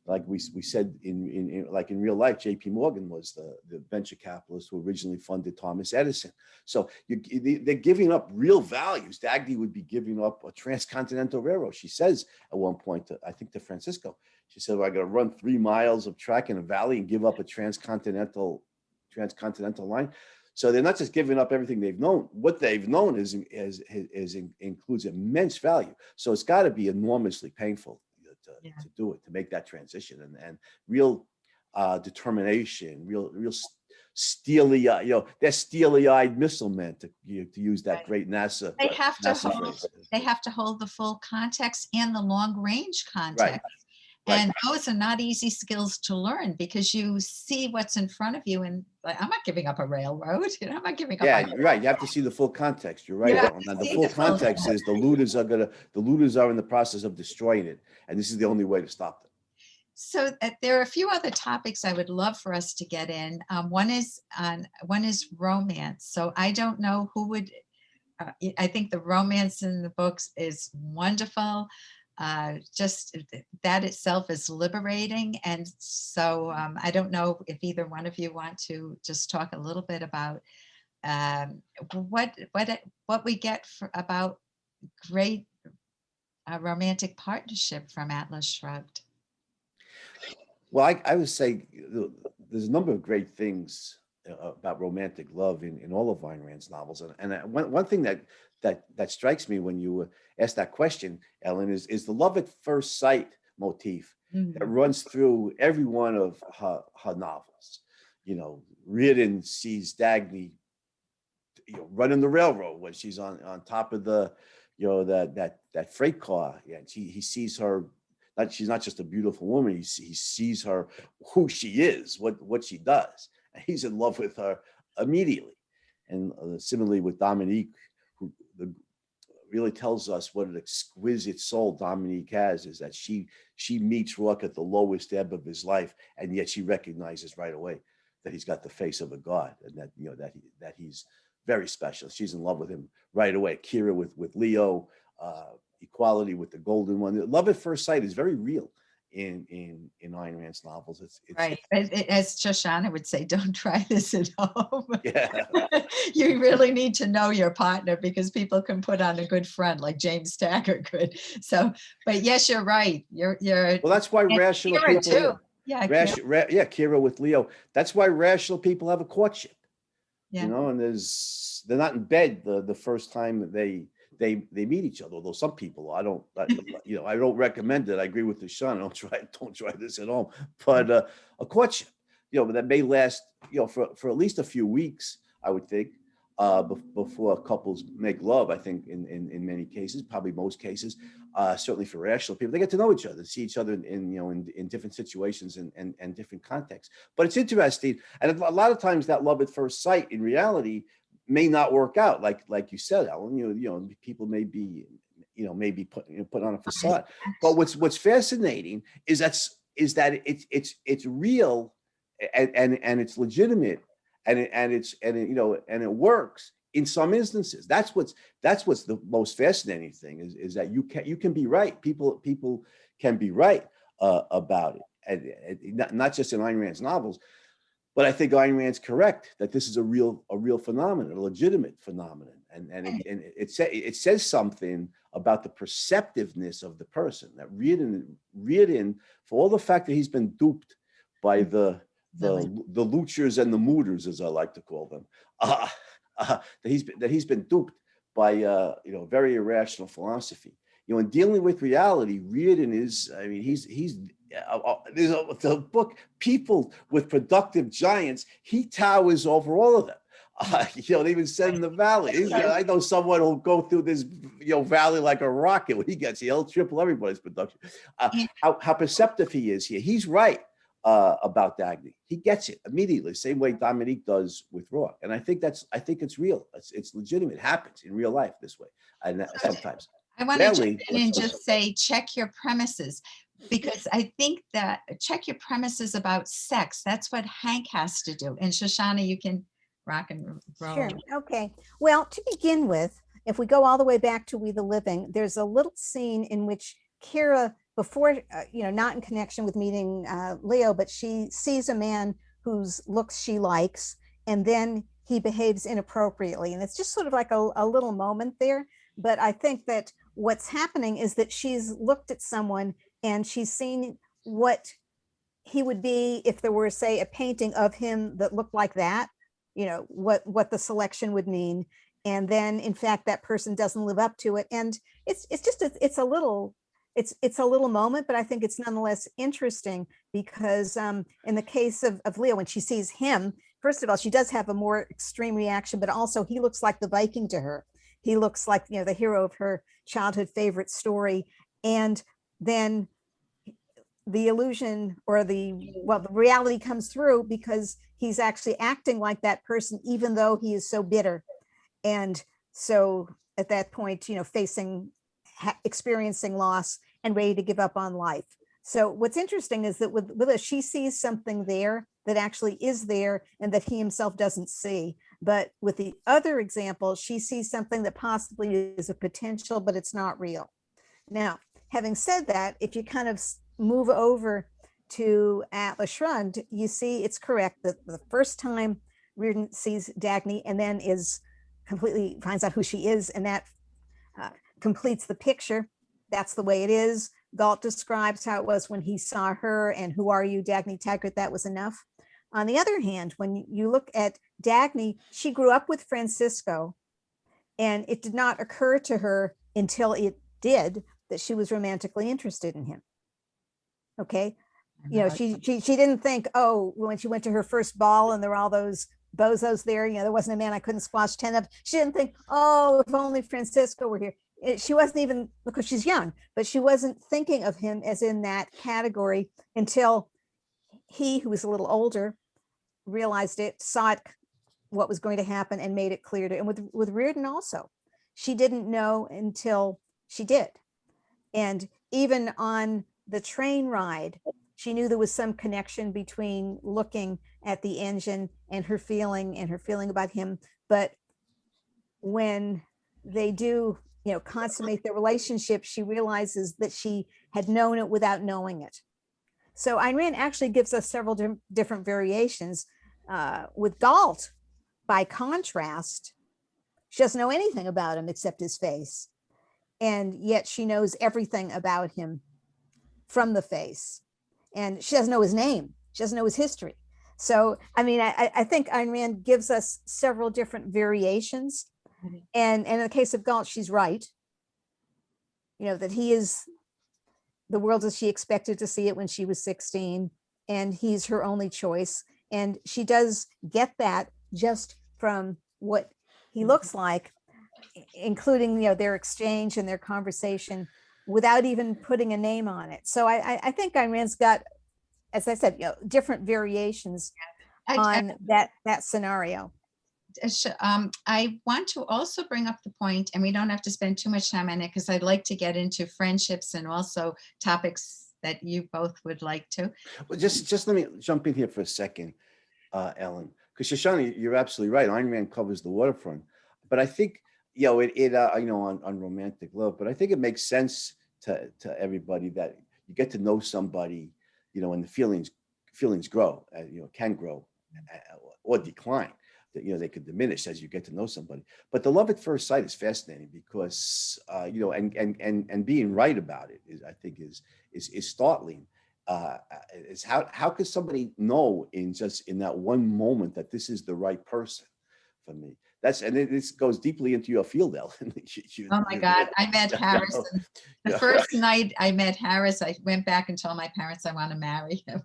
Like we said in real life, J.P. Morgan was the venture capitalist who originally funded Thomas Edison. So they're giving up real values. Dagny would be giving up a transcontinental railroad. She says at one point, I think to Francisco, she said, well, I got to run 3 miles of track in a valley and give up a transcontinental line. So they're not just giving up everything they've known. What they've known includes immense value. So it's got to be enormously painful to do it, to make that transition, and real determination, real steely, they're steely-eyed missile men, to use that great NASA. They have to NASA hold, phrase. they have to hold the full context and the long range context. Right. And those are not easy skills to learn, because you see what's in front of you, and like, I'm not giving up a railroad. I'm not giving up. Yeah, you're right. You have to see the full context. You're right. And the full context is the looters are in the process of destroying it, and this is the only way to stop them. So there are a few other topics I would love for us to get in. One is romance. So I don't know who would. I think the romance in the books is wonderful. Just that itself is liberating. And so I don't know if either one of you want to just talk a little bit about what we get about great romantic partnership from Atlas Shrugged. Well, I would say there's a number of great things about romantic love in all of Ayn Rand's novels, and one thing that strikes me when you ask that question, Ellen, is the love at first sight motif that runs through every one of her novels. Reardon sees Dagny, running the railroad when she's on top of the, that freight car, and he sees her. She's not just a beautiful woman. He sees her, who she is, what she does, and he's in love with her immediately. And similarly with Dominique, who really tells us what an exquisite soul Dominique has, is that she meets Rourke at the lowest ebb of his life, and yet she recognizes right away that he's got the face of a god, and that he's very special. She's in love with him right away. Kira with Leo. Equality with the golden one. Love at first sight is very real in Ayn Rand's novels. It's right. As Shoshana would say, don't try this at home. Yeah. You really need to know your partner, because people can put on a good front like James Taggart could. So, but yes, you're right. You're well, that's why rational Kira people too. Yeah, Kira with Leo. That's why rational people have a courtship. Yeah. And they're not in bed the first time that they meet each other. Although some people, I don't recommend it. I agree with the Sean. Don't try this at home. But a courtship, that may last, for at least a few weeks, I would think, before couples make love. I think in many cases, probably most cases, certainly for rational people, they get to know each other, see each other in different situations and different contexts. But it's interesting, and a lot of times that love at first sight, in reality, may not work out, like you said, Ellen. People may be, maybe put on a facade. But what's fascinating is that it's real, and it's legitimate, and it works in some instances. That's what's the most fascinating thing, is that you can be right. People can be right about it, and not just in Ayn Rand's novels. But I think Ayn Rand's correct that this is a real phenomenon, a legitimate phenomenon, and it says something about the perceptiveness of the person. That Reardon, for all the fact that he's been duped by the loochers and the mooders, as I like to call them, that he's been duped by very irrational philosophy. In dealing with reality, Reardon is, he's the book, People with Productive Giants, he towers over all of them. They even said in the valley, I know someone who'll go through this, valley like a rocket when he gets here. He'll triple everybody's production. How perceptive he is here. He's right about Dagny. He gets it immediately, same way Dominique does with Rourke. And I think it's real. It's legitimate. It happens in real life this way. And sometimes. I want to jump Rarely, in and just say, check your premises, because I think that check your premises about sex. That's what Hank has to do. And Shoshana, you can rock and roll. Sure. Okay. Well, to begin with, if we go all the way back to We the Living, there's a little scene in which Kira, before, not in connection with meeting Leo, but she sees a man whose looks she likes, and then he behaves inappropriately. And it's just sort of like a little moment there. But I think that what's happening is that she's looked at someone and she's seen what he would be if there were, say, a painting of him that looked like that, what the selection would mean. And then in fact, that person doesn't live up to it. And it's a little moment, but I think it's nonetheless interesting because in the case of Leo, when she sees him, first of all, she does have a more extreme reaction, but also he looks like the Viking to her. He looks like, the hero of her childhood favorite story. And then the illusion or the reality comes through because he's actually acting like that person, even though he is so bitter. And so at that point, experiencing loss and ready to give up on life. So what's interesting is that with us, she sees something there that actually is there and that he himself doesn't see. But with the other example, she sees something that possibly is a potential, but it's not real. Now, having said that, if you kind of move over to Atlas Shrugged, you see it's correct that the first time Reardon sees Dagny and then completely finds out who she is, and that completes the picture. That's the way it is. Galt describes how it was when he saw her, and who are you, Dagny Taggart? That was enough. On the other hand, when you look at Dagny, she grew up with Francisco, and it did not occur to her until it did that she was romantically interested in him. Okay. She didn't think, when she went to her first ball and there were all those bozos there, there wasn't a man I couldn't squash 10 of. She didn't think, if only Francisco were here. She wasn't even, because she's young, but she wasn't thinking of him as in that category until he, who was a little older, realized it, saw it, what was going to happen, and made it clear to him. And with Reardon also, she didn't know until she did. And even on the train ride, she knew there was some connection between looking at the engine and her feeling about him. But when they do, consummate their relationship, she realizes that she had known it without knowing it. So Ayn Rand actually gives us several different variations. With Galt, by contrast, she doesn't know anything about him except his face. And yet she knows everything about him from the face. And she doesn't know his name. She doesn't know his history. So, I think Ayn Rand gives us several different variations. And in the case of Galt, she's right. That he is the world as she expected to see it when she was 16, and he's her only choice. And she does get that just from what he looks like, including, their exchange and their conversation without even putting a name on it. So I think Ayn Rand's got, as I said, different variations on that scenario. I want to also bring up the point, and we don't have to spend too much time on it because I'd like to get into friendships and also topics that you both would like to. Well, just let me jump in here for a second, Ellen, because Shoshana, you're absolutely right. Ayn Rand covers the waterfront, but I think on romantic love, but I think it makes sense to everybody that you get to know somebody, and the feelings grow, can grow or decline. They could diminish as you get to know somebody. But the love at first sight is fascinating because and being right about it is startling. Is how could somebody know in that one moment that this is the right person for me? and this goes deeply into your field, Ellen. Oh my God, I met Harrison. The first night I met Harris, I went back and told my parents I want to marry him.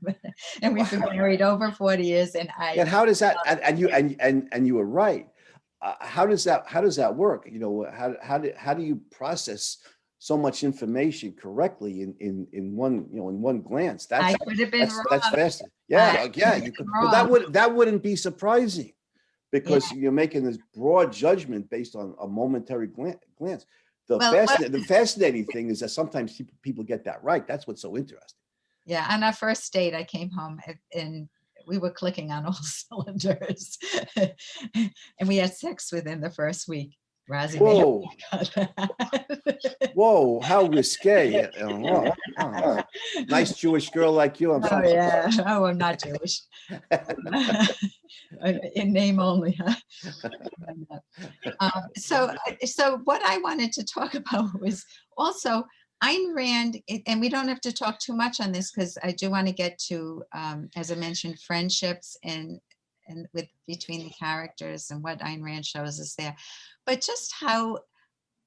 And we've been married over 40 years. And how does that, and you were right. How does that work? You know, how do you process so much information correctly in one glance? I could have been wrong. That's fast. Yeah. You could, but that wouldn't be surprising, because you're making this broad judgment based on a momentary glance. The fascinating thing is that sometimes people get that right. That's what's so interesting. Yeah. On our first date, I came home and we were clicking on all cylinders. And we had sex within the first week. Razzie. Whoa. Whoa, how risque. Nice Jewish girl like you. I'm not Jewish. In name only. Huh? So what I wanted to talk about was also Ayn Rand, and we don't have to talk too much on this because I do want to get to, as I mentioned, friendships and between the characters and what Ayn Rand shows us there. But just how,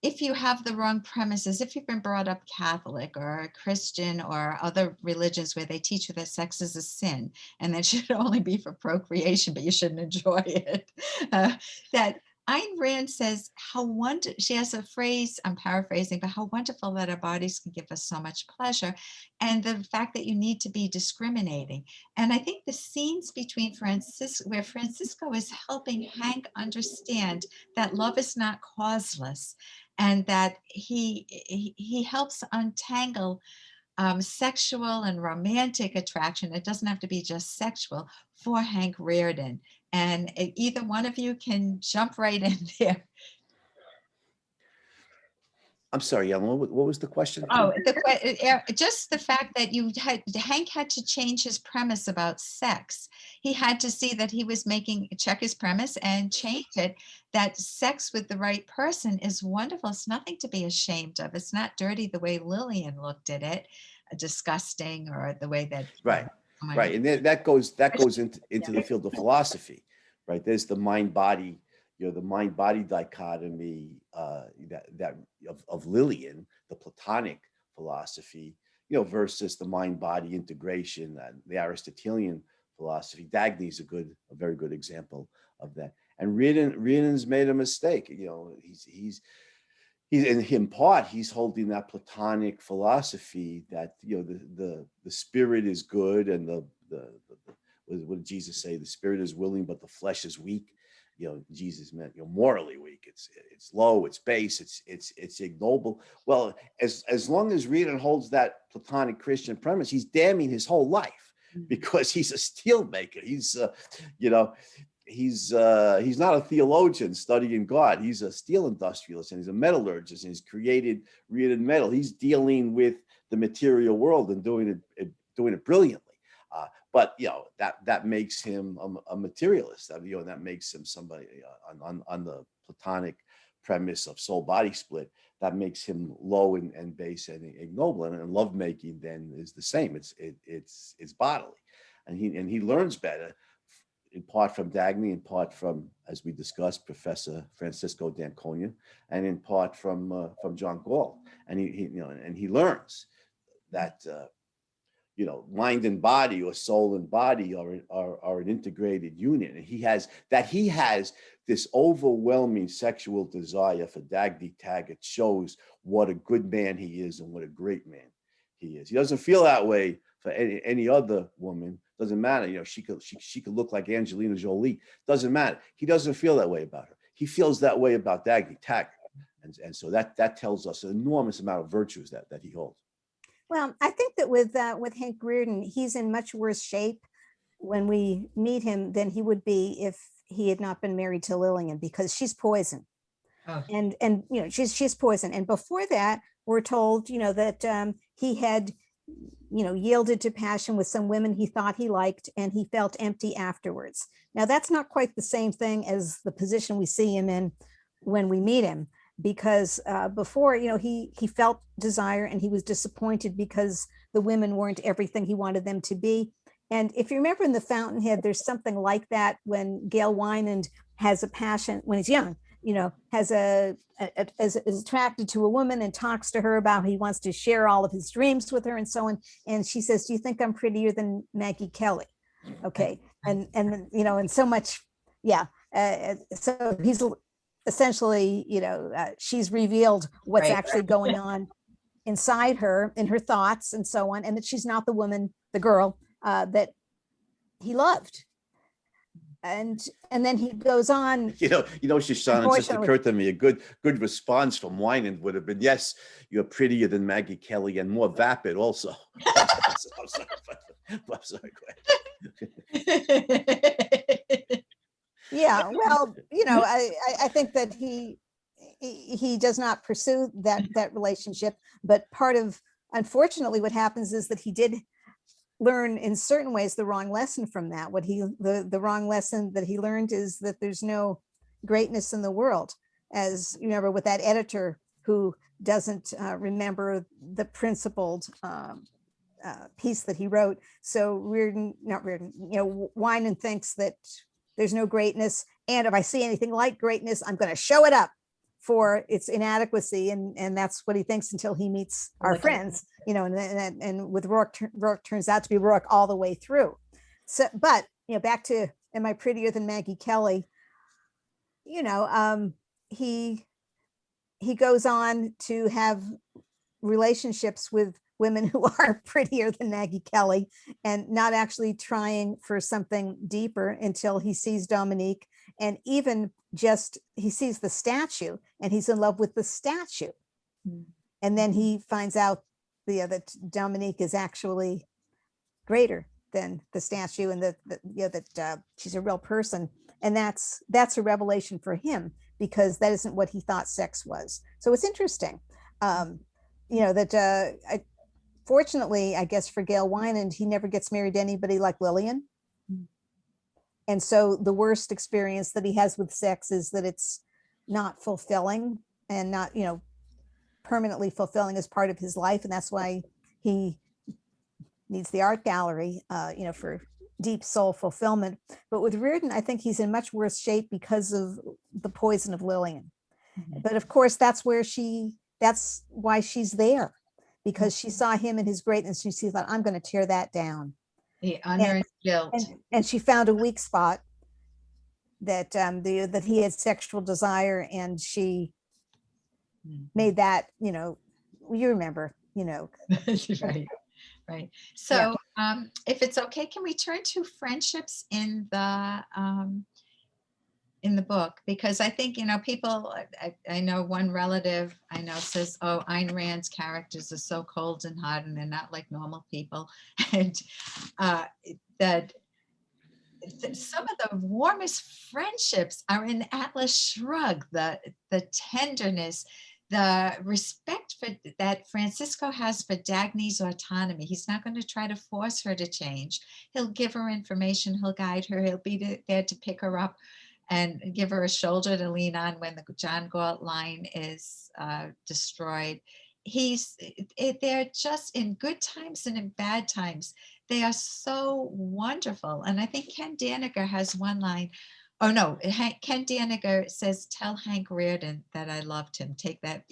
if you have the wrong premises, if you've been brought up Catholic or Christian or other religions where they teach you that sex is a sin and that should only be for procreation, but you shouldn't enjoy it, that Ayn Rand says she has a phrase, I'm paraphrasing, but how wonderful that our bodies can give us so much pleasure, and the fact that you need to be discriminating. And I think the scenes between where Francisco is helping Hank understand that love is not causeless, and that he helps untangle sexual and romantic attraction. It doesn't have to be just sexual for Hank Reardon. And either one of you can jump right in there. I'm sorry, Ellen, what was the question? Oh, just the fact that Hank had to change his premise about sex. He had to see that he was check his premise and change it, that sex with the right person is wonderful. It's nothing to be ashamed of. It's not dirty the way Lillian looked at it, disgusting, or the way that. Right. Right. And that goes into the field of philosophy, right? There's the mind-body, the mind-body dichotomy that of Lillian, the Platonic philosophy, versus the mind-body integration and the Aristotelian philosophy. Dagny's a very good example of that. And Reardon's made a mistake. He's in part, he's holding that Platonic philosophy that the spirit is good, and what did Jesus say? The spirit is willing, but the flesh is weak. Jesus meant morally weak. It's low, it's base, it's ignoble. Well, as long as Reardon holds that Platonic Christian premise, he's damning his whole life, because he's a steel maker. He's not a theologian studying God. He's a steel industrialist, and he's a metallurgist, and he's created Reardon metal. He's dealing with the material world and doing it brilliantly. But that makes him a materialist. And that makes him somebody on the Platonic premise of soul body split. That makes him low and base and ignoble. And lovemaking then is the same. It's bodily, and he learns better, in part from Dagny, in part from, as we discussed, Professor Francisco d'Ancona, and in part from John Galt. And he learns that mind and body, or soul and body, are an integrated unit. And he has this overwhelming sexual desire for Dagny Taggart shows what a good man he is and what a great man he is. He doesn't feel that way for any other woman. Doesn't matter. She could look like Angelina Jolie. Doesn't matter. He doesn't feel that way about her. He feels that way about Dagny Taggart. And so that tells us an enormous amount of virtues that he holds. Well, I think that with Hank Reardon, he's in much worse shape when we meet him than he would be if he had not been married to Lillian, because she's poison. Oh. And she's poison. And before that, we're told that he had yielded to passion with some women he thought he liked, and he felt empty afterwards. Now, that's not quite the same thing as the position we see him in when we meet him, because before, he felt desire, and he was disappointed because the women weren't everything he wanted them to be. And if you remember in The Fountainhead, there's something like that when Gail Wynand has a passion when he's young, has is attracted to a woman and talks to her about he wants to share all of his dreams with her and so on. And she says, "Do you think I'm prettier than Maggie Kelly?" Okay. And so much, yeah. So he's essentially, she's revealed what's Right. actually going on inside her, in her thoughts and so on, and that she's not the woman, the girl that he loved. And then he goes on. Shoshana, it just Unfortunately. occurred to me, a good response from Winan would have been, "Yes, you're prettier than Maggie Kelly and more vapid also." I'm sorry. I'm sorry. Go ahead. Yeah, well, I think that he does not pursue that relationship, but unfortunately, what happens is that he did learn in certain ways the wrong lesson from that. The wrong lesson that he learned is that there's no greatness in the world, as you remember with that editor who doesn't remember the principled piece that he wrote. So Winan thinks that there's no greatness, and if I see anything like greatness, I'm going to show it up for its inadequacy, and that's what he thinks until he meets our friends, and with Rourke turns out to be Rourke all the way through. So, but back to, am I prettier than Maggie Kelly? He goes on to have relationships with women who are prettier than Maggie Kelly, and not actually trying for something deeper until he sees Dominique, and even just he sees the statue and he's in love with the statue. And then he finds out that Dominique is actually greater than the statue, and that she's a real person. And that's a revelation for him, because that isn't what he thought sex was. So it's interesting. Fortunately, I guess for Gail Winan, he never gets married to anybody like Lillian. And so the worst experience that he has with sex is that it's not fulfilling and not, permanently fulfilling as part of his life. And that's why he needs the art gallery, for deep soul fulfillment. But with Reardon, I think he's in much worse shape because of the poison of Lillian. But of course, that's why she's there, because she saw him in his greatness. She thought, I'm going to tear that down. The unearned guilt. And she found a weak spot that that he had sexual desire, and she made that, you remember, Right. So if it's okay, can we turn to friendships in the book? Because I think, people, I know one relative I know says, "Oh, Ayn Rand's characters are so cold and hard and they're not like normal people." And that some of the warmest friendships are in Atlas Shrugged, the tenderness, the respect that Francisco has for Dagny's autonomy. He's not going to try to force her to change. He'll give her information, he'll guide her, he'll be there to pick her up and give her a shoulder to lean on when the John Galt line is destroyed. They're just, in good times and in bad times, they are so wonderful. And I think Ken Daniger has one line. Oh no, Ken Daniger says, "Tell Hank Reardon that I loved him." Take that.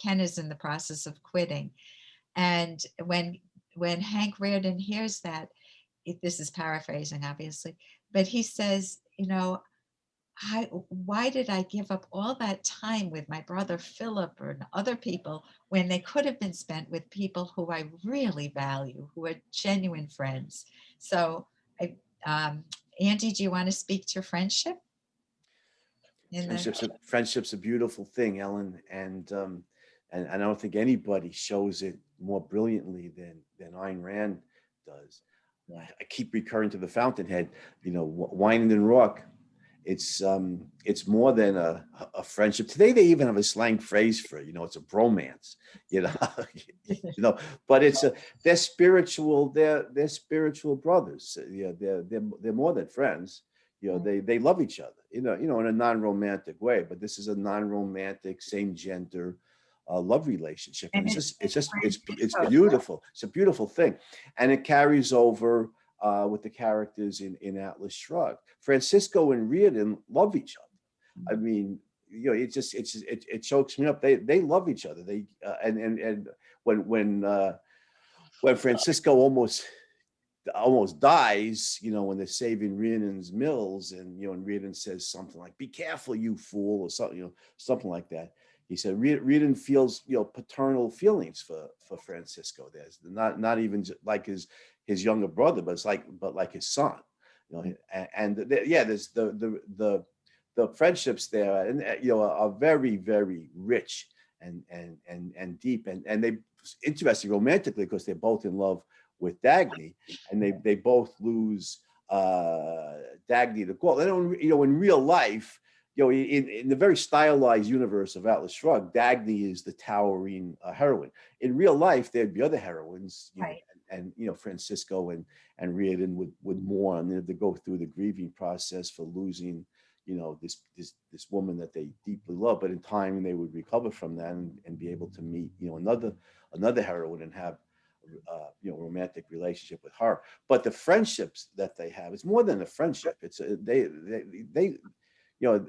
Ken is in the process of quitting. And when Hank Reardon hears that, this is paraphrasing obviously, but he says, why did I give up all that time with my brother Philip or other people when they could have been spent with people who I really value, who are genuine friends? So, Andy, do you want to speak to friendship? Friendship's a beautiful thing, Ellen, and I don't think anybody shows it more brilliantly than Ayn Rand does. Yeah. I keep recurring to the Fountainhead, Winan and Rourke. It's more than a friendship. Today they even have a slang phrase for it. It's a bromance. But they're spiritual. They're spiritual brothers. Yeah, they're more than friends. They love each other. In a non-romantic way. But this is a non-romantic, same gender love relationship, and it's beautiful. It's a beautiful thing, and it carries over with the characters in Atlas Shrugged. Francisco and Reardon love each other. I mean, it chokes me up. They love each other. They and when Francisco almost dies, when they're saving Reardon's mills, and and Reardon says something like, "Be careful, you fool," or something, something like that. He said Reardon feels, paternal feelings for Francisco. There's not even like his younger brother, but like his son. There's the friendships there, and are very, very rich and deep, and they interesting romantically, because they're both in love with Dagny, and they both lose Dagny to Galt. They don't, in real life, in the very stylized universe of Atlas Shrugged, Dagny is the towering heroine. In real life, there'd be other heroines, Right. and Francisco and Reardon would mourn. They go through the grieving process for losing, this woman that they deeply love. But in time, they would recover from that and be able to meet, another heroine and have romantic relationship with her. But the friendships that they have, it's more than a friendship. It's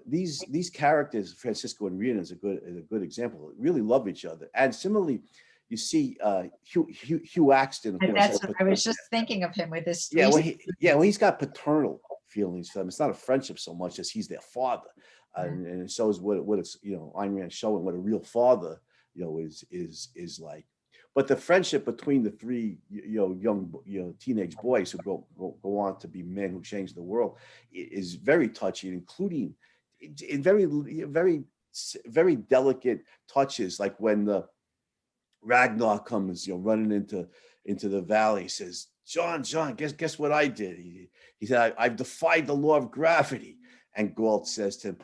these characters, Francisco and Reardon, is a good example. They really love each other. And similarly, you see Hugh Axton. And that's what I was just thinking of him with his he's got paternal feelings for them. It's not a friendship so much as he's their father, and it shows what it's Ayn Rand showing what a real father is like. But the friendship between the three young teenage boys who go on to be men who change the world is very touching, including in very, very, very delicate touches, like when the Ragnar comes running into the valley. He says, John, guess what I did? He said, I've defied the law of gravity. And Galt says to him,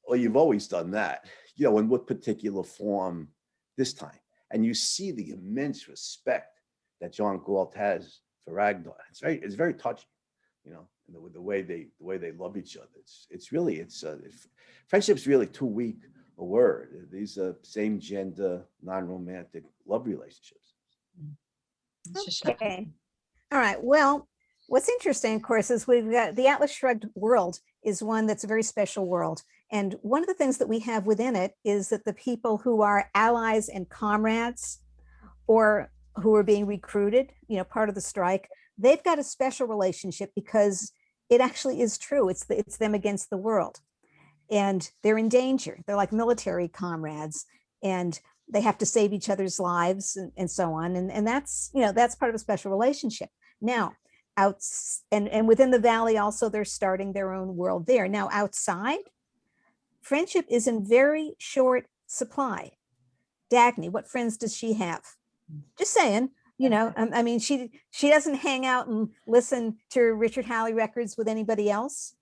well, you've always done that. In what particular form this time? And you see the immense respect that John Galt has for Ragnar. It's very touching, the way they love each other. Friendship's really too weak a word. These are same gender, non-romantic love relationships. Okay. All right. Well, what's interesting, of course, is we've got the Atlas Shrugged world is one that's a very special world. And one of the things that we have within it is that the people who are allies and comrades, or who are being recruited, part of the strike, they've got a special relationship because it actually is true. It's them against the world, and they're in danger. They're like military comrades, and they have to save each other's lives and so on. And that's, that's part of a special relationship. Now, and within the valley also, they're starting their own world there. Now, outside, friendship is in very short supply. Dagny, what friends does she have? Just saying, I mean, she doesn't hang out and listen to Richard Halley records with anybody else.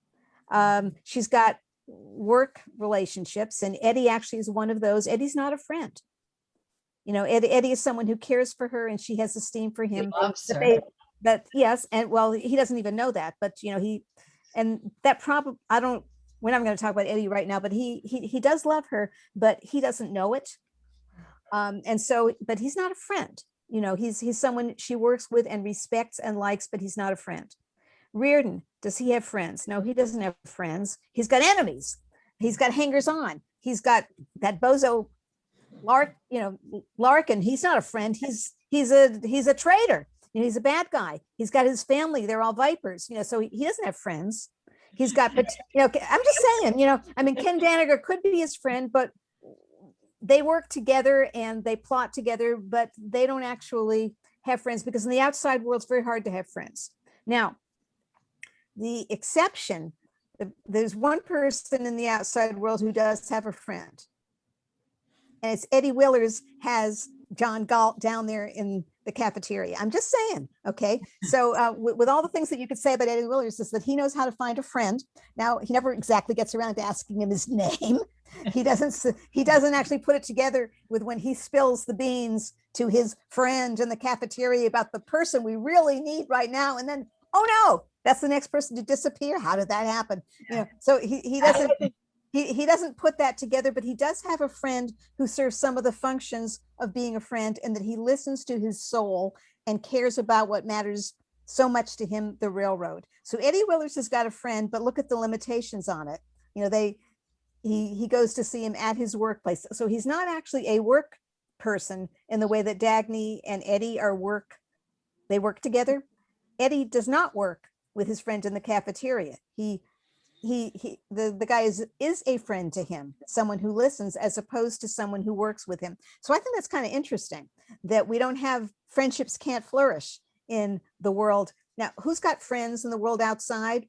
She's got work relationships, and Eddie actually is one of those. Eddie's not a friend. Eddie is someone who cares for her, and she has esteem for him. But yes, and well, he doesn't even know that, but we're not going to talk about Eddie right now, but he does love her, but he doesn't know it. But he's not a friend. He's someone she works with and respects and likes, but he's not a friend. Reardon, does he have friends? No, he doesn't have friends. He's got enemies. He's got hangers on. He's got that bozo Larkin. He's not a friend. He's a traitor. He's a bad guy. He's got his family. They're all vipers. So he doesn't have friends. He's got, I'm just saying, Ken Daniger could be his friend, but they work together and they plot together, but they don't actually have friends, because in the outside world, it's very hard to have friends. Now, the exception, there's one person in the outside world who does have a friend, and it's Eddie Willers has John Galt down there in the cafeteria. I'm just saying, okay? So with all the things that you could say about Eddie Willers, is that he knows how to find a friend. Now, he never exactly gets around to asking him his name. He doesn't actually put it together with when he spills the beans to his friend in the cafeteria about the person we really need right now. And then, oh no, that's the next person to disappear. How did that happen? So he doesn't. He doesn't put that together, but he does have a friend who serves some of the functions of being a friend, and that he listens to his soul and cares about what matters so much to him the railroad. So Eddie Willers has got a friend, but look at the limitations on it. He goes to see him at his workplace. So he's not actually a work person in the way that Dagny and Eddie they work together. Eddie does not work with his friend in the cafeteria. The guy is a friend to him, someone who listens as opposed to someone who works with him. So I think that's kind of interesting that we don't have friendships can't flourish in the world. Now, who's got friends in the world outside?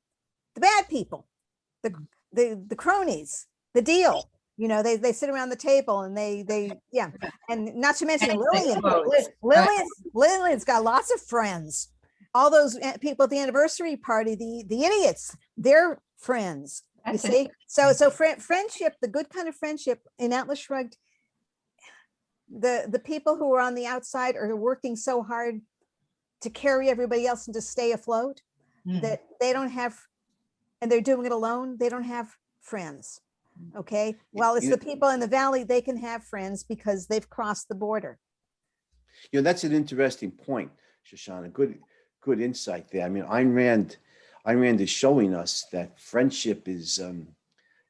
The bad people, the cronies, the deal. They sit around the table and yeah. And not to mention Lillian's got lots of friends. All those people at the anniversary party, the idiots, they're friends. You see? So friendship, the good kind of friendship in Atlas Shrugged, the people who are on the outside are working so hard to carry everybody else and to stay afloat that they don't have, and they're doing it alone, they don't have friends. Okay. Well, it's the people in the valley, they can have friends because they've crossed the border. That's an interesting point, Shoshana. Good insight there. I mean, Ayn Rand is showing us that friendship is, a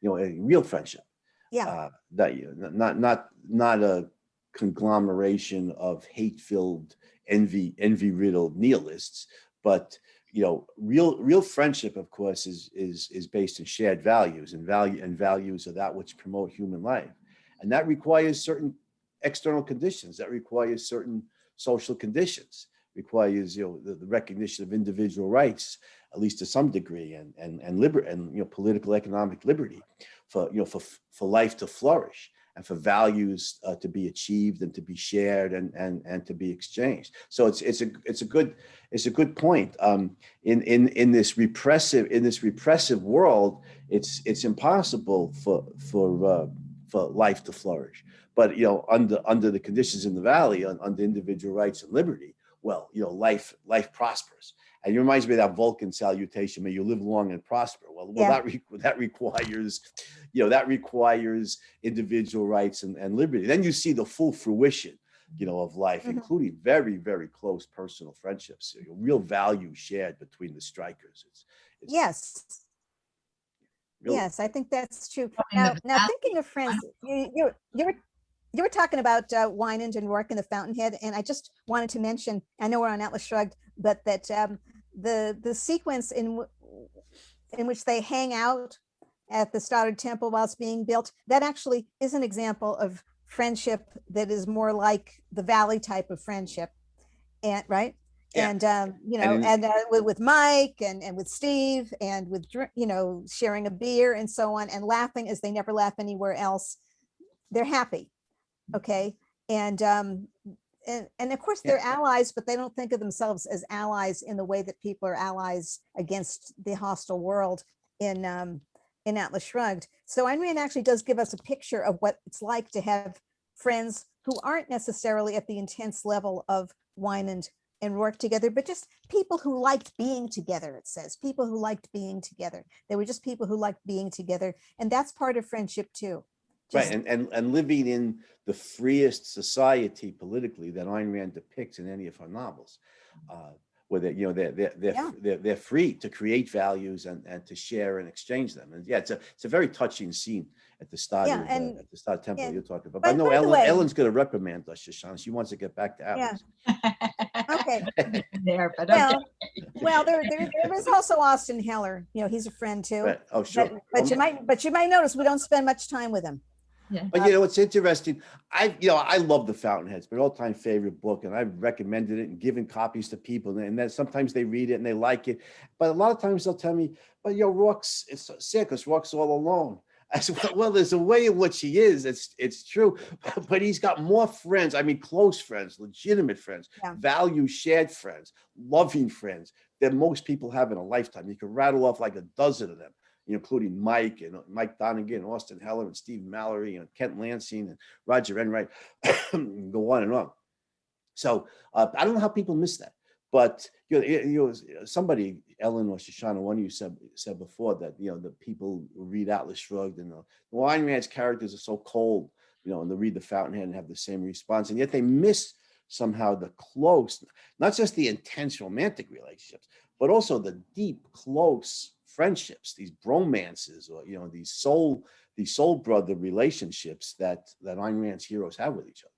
real friendship. Yeah. Not a conglomeration of hate-filled, envy-riddled nihilists, but real friendship, of course, is based in shared values, and values are that which promote human life, and that requires certain external conditions. That requires certain social conditions. Requires the recognition of individual rights, at least to some degree, and liberty, and political economic liberty for life to flourish, and for values to be achieved and to be shared and to be exchanged. So it's a good point. In this repressive world, it's impossible for life to flourish. But under the conditions in the valley, under individual rights and liberty, well, life prospers. And it reminds me of that Vulcan salutation: "May you live long and prosper." Well, yeah. that requires individual rights and liberty. Then you see the full fruition, of life, mm-hmm. including very, very close personal friendships, real value shared between the strikers. It's yes. Really, yes, I think that's true. Now thinking of friends, you were talking about Wynand and Rourke and the Fountainhead, and I just wanted to mention, I know we're on Atlas Shrugged, but that the sequence in which they hang out at the Stoddard Temple while it's being built, that actually is an example of friendship that is more like the Valley type of friendship, and right. Yeah. And with Mike and with Steve and with sharing a beer and so on, and laughing as they never laugh anywhere else. They're happy. Okay. And of course they're allies, but they don't think of themselves as allies in the way that people are allies against the hostile world in Atlas Shrugged. So Ayn Rand actually does give us a picture of what it's like to have friends who aren't necessarily at the intense level of Wynand and Rourke together, but just people who liked being together. It says people who liked being together. They were just people who liked being together, and that's part of friendship too. Right, and living in the freest society politically that Ayn Rand depicts in any of her novels, where they're free to create values and to share and exchange them. And it's a very touching scene at the start of at the Stoddard Temple you're talking about. But I know Ellen's going to reprimand us, Shoshana. She wants to get back to Atlas. Yeah. Okay. There, but okay. Well, there is also Austin Heller. He's a friend too. Right. Oh, sure. But you might notice we don't spend much time with him. Yeah. But it's interesting. I love The Fountainhead. It's my all-time favorite book, and I've recommended it and given copies to people. And then sometimes they read it and they like it, but a lot of times they'll tell me, "But Rourke's it's sad because Rourke's all alone." I said, "Well, there's a way in which he is. It's true, but he's got more friends. I mean, close friends, legitimate friends, value shared friends, loving friends than most people have in a lifetime. You can rattle off like a dozen of them." Including Mike and Mike Donegan, and Austin Heller, and Steve Mallory, and Kent Lansing, and Roger Enright, go on and on. So I don't know how people miss that, but somebody, Ellen or Shoshana, one of you said before that the people read Atlas Shrugged and the Ayn Rand's characters are so cold, and they read The Fountainhead and have the same response, and yet they miss somehow the close, not just the intense romantic relationships, but also the deep, close friendships, these bromances, or these soul brother relationships that Ayn Rand's heroes have with each other.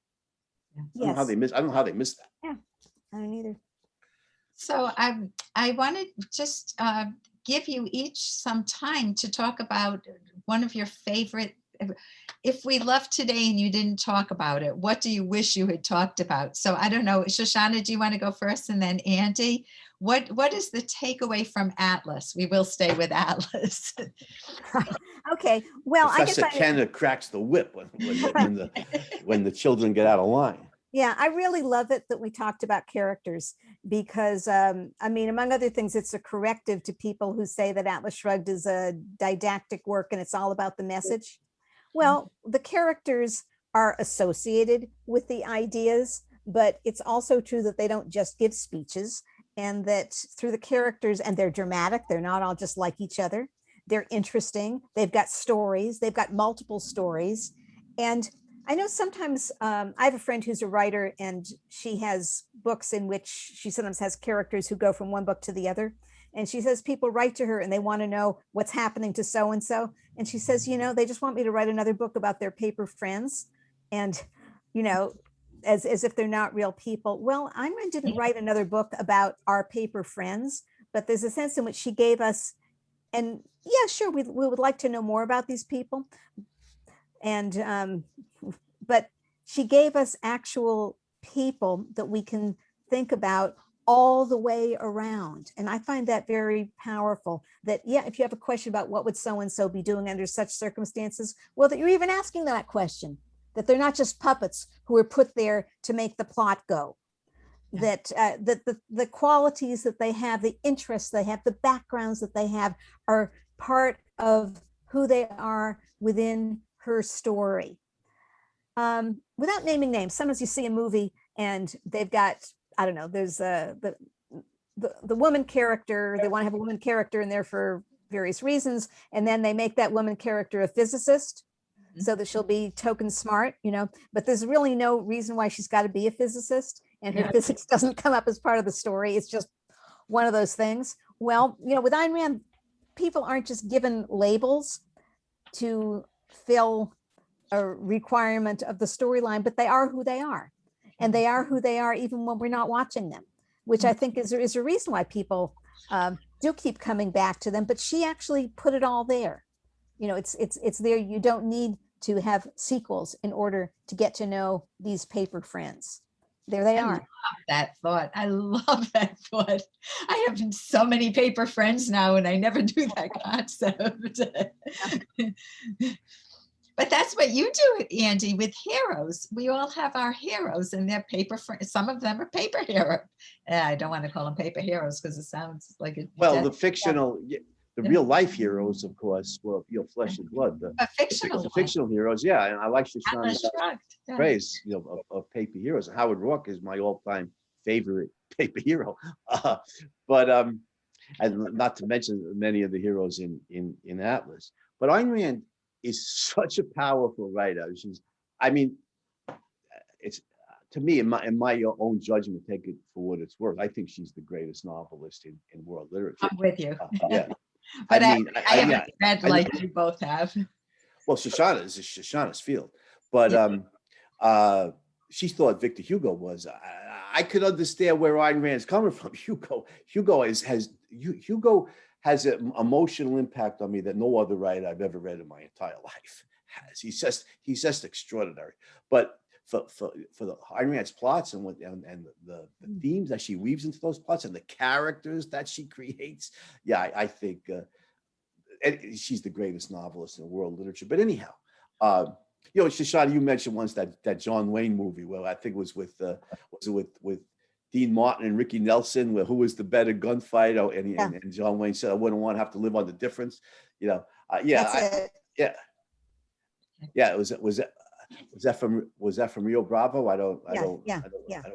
I don't know how Yes. they miss. I don't know how they miss that. Yeah, I don't either. So I want to just give you each some time to talk about one of your favorite. If we left today and you didn't talk about it, what do you wish you had talked about? So I don't know, Shoshana, do you want to go first, and then Andy? What is the takeaway from Atlas? We will stay with Atlas. Okay, well, Professor Kenner cracks the whip when the children get out of line. Yeah, I really love it that we talked about characters because, I mean, among other things, it's a corrective to people who say that Atlas Shrugged is a didactic work and it's all about the message. Well, the characters are associated with the ideas, but it's also true that they don't just give speeches, and that through the characters, and they're dramatic, they're not all just like each other. They're interesting. They've got stories. They've got multiple stories. And I know sometimes I have a friend who's a writer, and she has books in which she sometimes has characters who go from one book to the other. And she says people write to her and they want to know what's happening to so-and-so. And she says, they just want me to write another book about their paper friends. And, as if they're not real people. Well, Ayn Rand didn't write another book about our paper friends, but there's a sense in which she gave us, and yeah, sure, we would like to know more about these people. And, but she gave us actual people that we can think about all the way around. And I find that very powerful, that, yeah, if you have a question about what would so-and-so be doing under such circumstances, well, that you're even asking that question, that they're not just puppets who are put there to make the plot go. Yeah. That the qualities that they have, the interests they have, the backgrounds that they have are part of who they are within her story. Without naming names, sometimes you see a movie and they've got, I don't know, there's the woman character, they want to have a woman character in there for various reasons, and then they make that woman character a physicist so that she'll be token smart, but there's really no reason why she's got to be a physicist, and her physics doesn't come up as part of the story. It's just one of those things. Well, with Ayn Rand, people aren't just given labels to fill a requirement of the storyline, but they are who they are. And they are who they are even when we're not watching them, which I think is a reason why people do keep coming back to them. But she actually put it all there. It's there. You don't need to have sequels in order to get to know these paper friends. There they are. I love that thought. I have so many paper friends now, and I never knew that concept. But that's what you do, Andy, with heroes. We all have our heroes, and they're paper friends. Some of them are paper heroes. I don't want to call them paper heroes because it sounds like it. Well, the fictional, the real life heroes, of course, were flesh and blood. The fictional heroes, yeah. And I like Shoshana's phrase, of paper heroes. Howard Rourke is my all-time favorite paper hero. But and not to mention many of the heroes in Atlas. But Ayn Rand is such a powerful writer. It's to me, in my own judgment, take it for what it's worth, I think she's the greatest novelist in world literature. I'm with you. Yeah. But I haven't read like you both have. Well, Shoshana's is Shoshana's field. But she thought Victor Hugo was. I could understand where Ayn Rand's coming from. Hugo has an emotional impact on me that no other writer I've ever read in my entire life has. He's just extraordinary. But for the Ayn Rand's plots and the themes that she weaves into those plots and the characters that she creates, I think she's the greatest novelist in world literature. But anyhow, Shoshana, you mentioned once that John Wayne movie. Well, I think it was with Dean Martin and Ricky Nelson, who was the better gunfighter, and John Wayne said, "I wouldn't want to have to live on the difference." Was that from Rio Bravo? I don't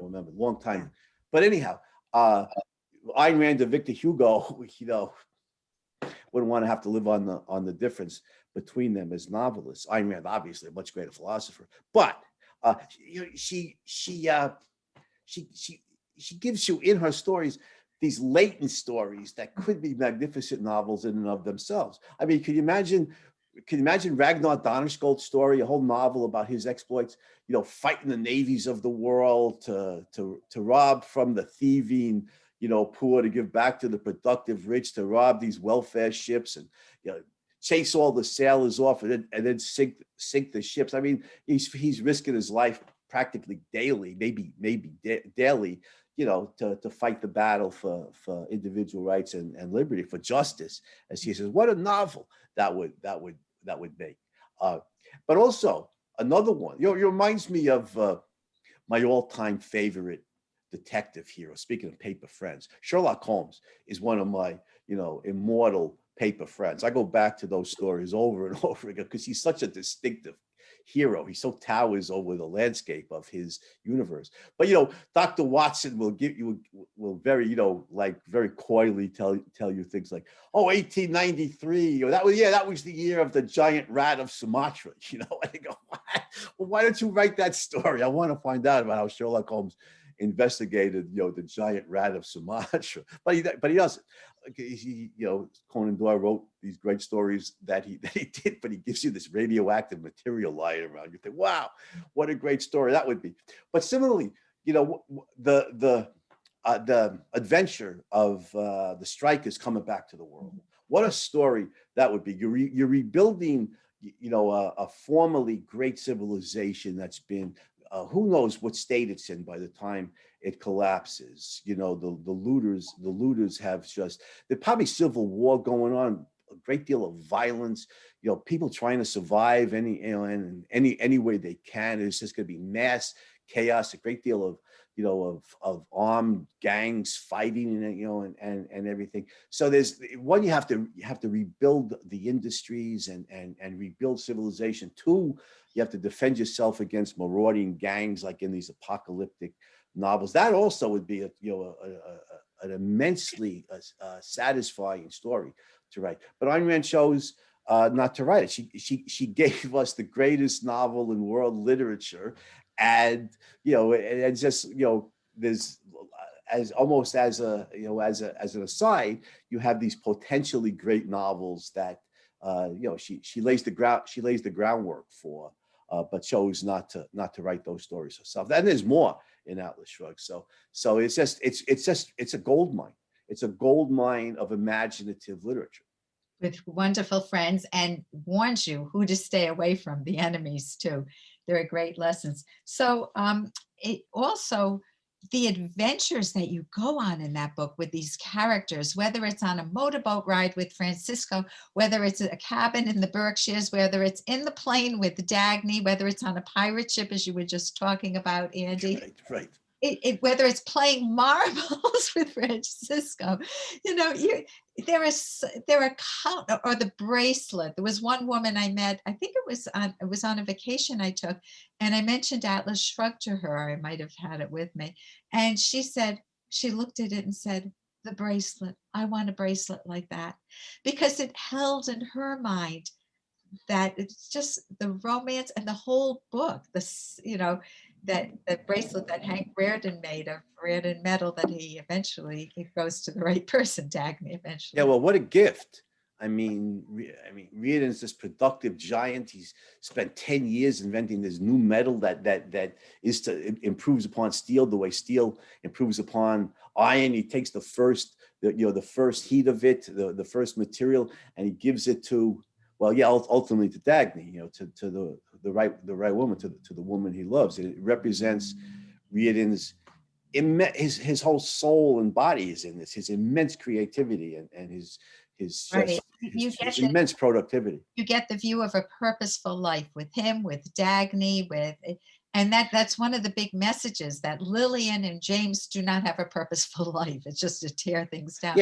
remember. Long time. Yeah. But anyhow, Ayn Rand and Victor Hugo, wouldn't want to have to live on the difference between them as novelists. Ayn Rand, obviously, a much greater philosopher, but she she gives you in her stories these latent stories that could be magnificent novels in and of themselves. I mean, can you imagine Ragnar Donnersgold's story, a whole novel about his exploits, fighting the navies of the world to rob from the thieving, poor to give back to the productive rich, to rob these welfare ships and, chase all the sailors off and then sink the ships. I mean, he's risking his life practically daily, maybe daily, to fight the battle for individual rights and liberty, for justice, as he says. What a novel that would make. But also another one, it reminds me of my all-time favorite detective hero. Speaking of paper friends, Sherlock Holmes is one of my, immortal paper friends. I go back to those stories over and over again because he's such a distinctive hero. He so towers over the landscape of his universe. But Dr. Watson will very very coyly tell you things like, 1893, or that was the year of the giant rat of Sumatra. And you go, what? Well, why don't you write that story? I want to find out about how Sherlock Holmes investigated the giant rat of Sumatra, but he doesn't. Conan Doyle wrote these great stories that he did, but he gives you this radioactive material lying around. You think, wow, what a great story that would be. But similarly, the adventure of the strikers coming back to the world. What a story that would be. You're rebuilding, a formerly great civilization that's been, who knows what state it's in by the time it collapses. The looters have there's probably civil war going on, a great deal of violence, people trying to survive any way they can. It's just going to be mass chaos, a great deal of, of armed gangs fighting and everything. So there's one, you have to rebuild the industries and rebuild civilization. Two, you have to defend yourself against marauding gangs like in these apocalyptic novels. That also would be an immensely satisfying story to write. But Ayn Rand chose not to write it. She gave us the greatest novel in world literature, and and just there's as almost as as an aside, you have these potentially great novels that she lays the groundwork for. But chose not to write those stories herself. And there's more in Atlas Shrugged. So it's a gold mine. It's a gold mine of imaginative literature. With wonderful friends, and warns you who to stay away from, the enemies too. There are great lessons. So it also, the adventures that you go on in that book with these characters, whether it's on a motorboat ride with Francisco, whether it's a cabin in the Berkshires, whether it's in the plane with Dagny, whether it's on a pirate ship, as you were just talking about, Andy. Right. Whether it's playing marbles with Francisco, there are count, or the bracelet. There was one woman I met, I think it was on a vacation I took, and I mentioned Atlas Shrugged to her. I might have had it with me, and she looked at it and said, "The bracelet. I want a bracelet like that," because it held in her mind that it's just the romance and the whole book. That bracelet that Hank Reardon made of Reardon metal, that it goes to the right person, Dagny, eventually. Yeah, well, what a gift. I mean, Reardon's this productive giant. He's spent 10 years inventing this new metal that improves upon steel the way steel improves upon iron. He takes the first heat of it, the first material, and he gives it to, ultimately to Dagny, to the right woman, to the woman he loves. And it represents Reardon's his whole soul and body is in this, his immense creativity and his Right. immense productivity. You get the view of a purposeful life with him, with Dagny, and that's one of the big messages, that Lillian and James do not have a purposeful life. It's just to tear things down.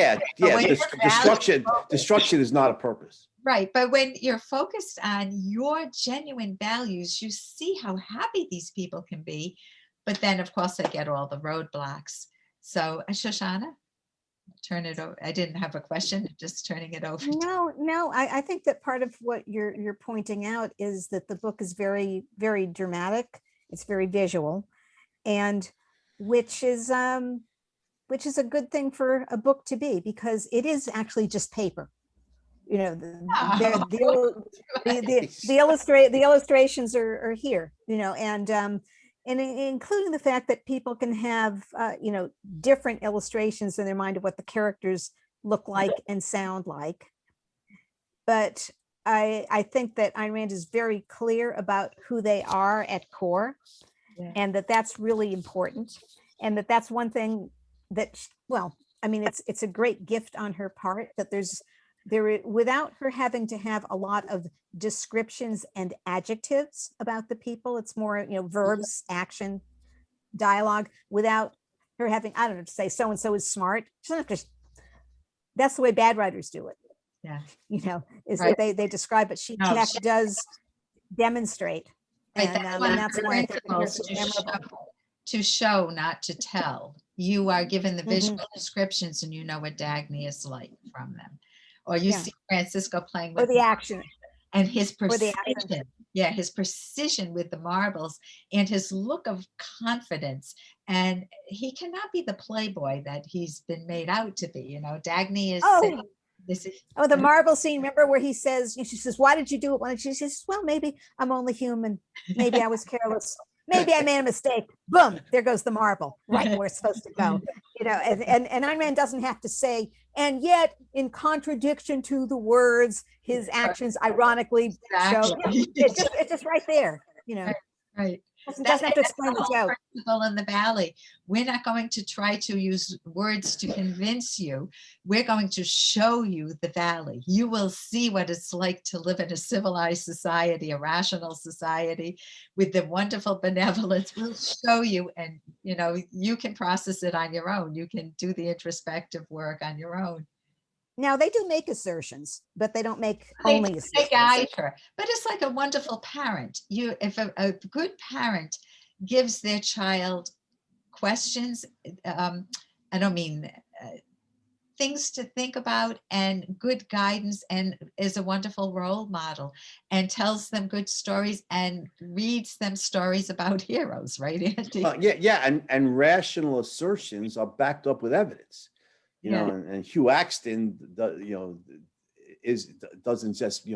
Destruction is not a purpose. Right. But when you're focused on your genuine values, you see how happy these people can be. But then, of course, they get all the roadblocks. So, Shoshana, turn it over. I didn't have a question, just turning it over. No. I think that part of what you're pointing out is that the book is very, very dramatic. It's very visual. And which is a good thing for a book to be, because it is actually just paper. You know, the illustrations are here, you know, and including the fact that people can have, you know, different illustrations in their mind of what the characters look like and sound like. But I think that Ayn Rand is very clear about who they are at core, and that's really important. And that's one thing that, well, I mean, it's a great gift on her part that without her having to have a lot of descriptions and adjectives about the people, it's more, you know, verbs, action, dialogue, without her having, I don't know, to say so and so is smart. She doesn't have to, that's the way bad writers do it. Yeah. You know, is Right. that they describe it. She does demonstrate. Right, And that's her why I think principles it's memorable. to show, not to tell. You are given the visual Mhm. descriptions and you know what Dagny is like from them. Or you Yeah. see Francisco playing Or with the action. and his Or the precision. action. Yeah, his precision with the marbles and his look of confidence. And he cannot be the playboy that he's been made out to be. You know, Dagny is saying, this is the marble scene, remember where he says, she says, why did you do it? When she says, well, maybe I'm only human. Maybe I was careless. Maybe I made a mistake. Boom, there goes the marble, right where it's supposed to go. You know, and Ayn Rand doesn't have to say, and yet in contradiction to the words, his actions ironically show. exactly. It's just right there, you know. Right. Doesn't have to explain the joke. Principle in the valley. We're not going to try to use words to convince you. We're going to show you the valley. You will see what it's like to live in a civilized society, a rational society with the wonderful benevolence. We'll show you, and you know, you can process it on your own. You can do the introspective work on your own. Now they do make assertions, but they don't make They only assertions. guide her, but it's like a wonderful parent. If a good parent gives their child questions, I don't mean things to think about, and good guidance, and is a wonderful role model, and tells them good stories and reads them stories about heroes, right, Andy? And rational assertions are backed up with evidence. You know, and Hugh Axton, doesn't just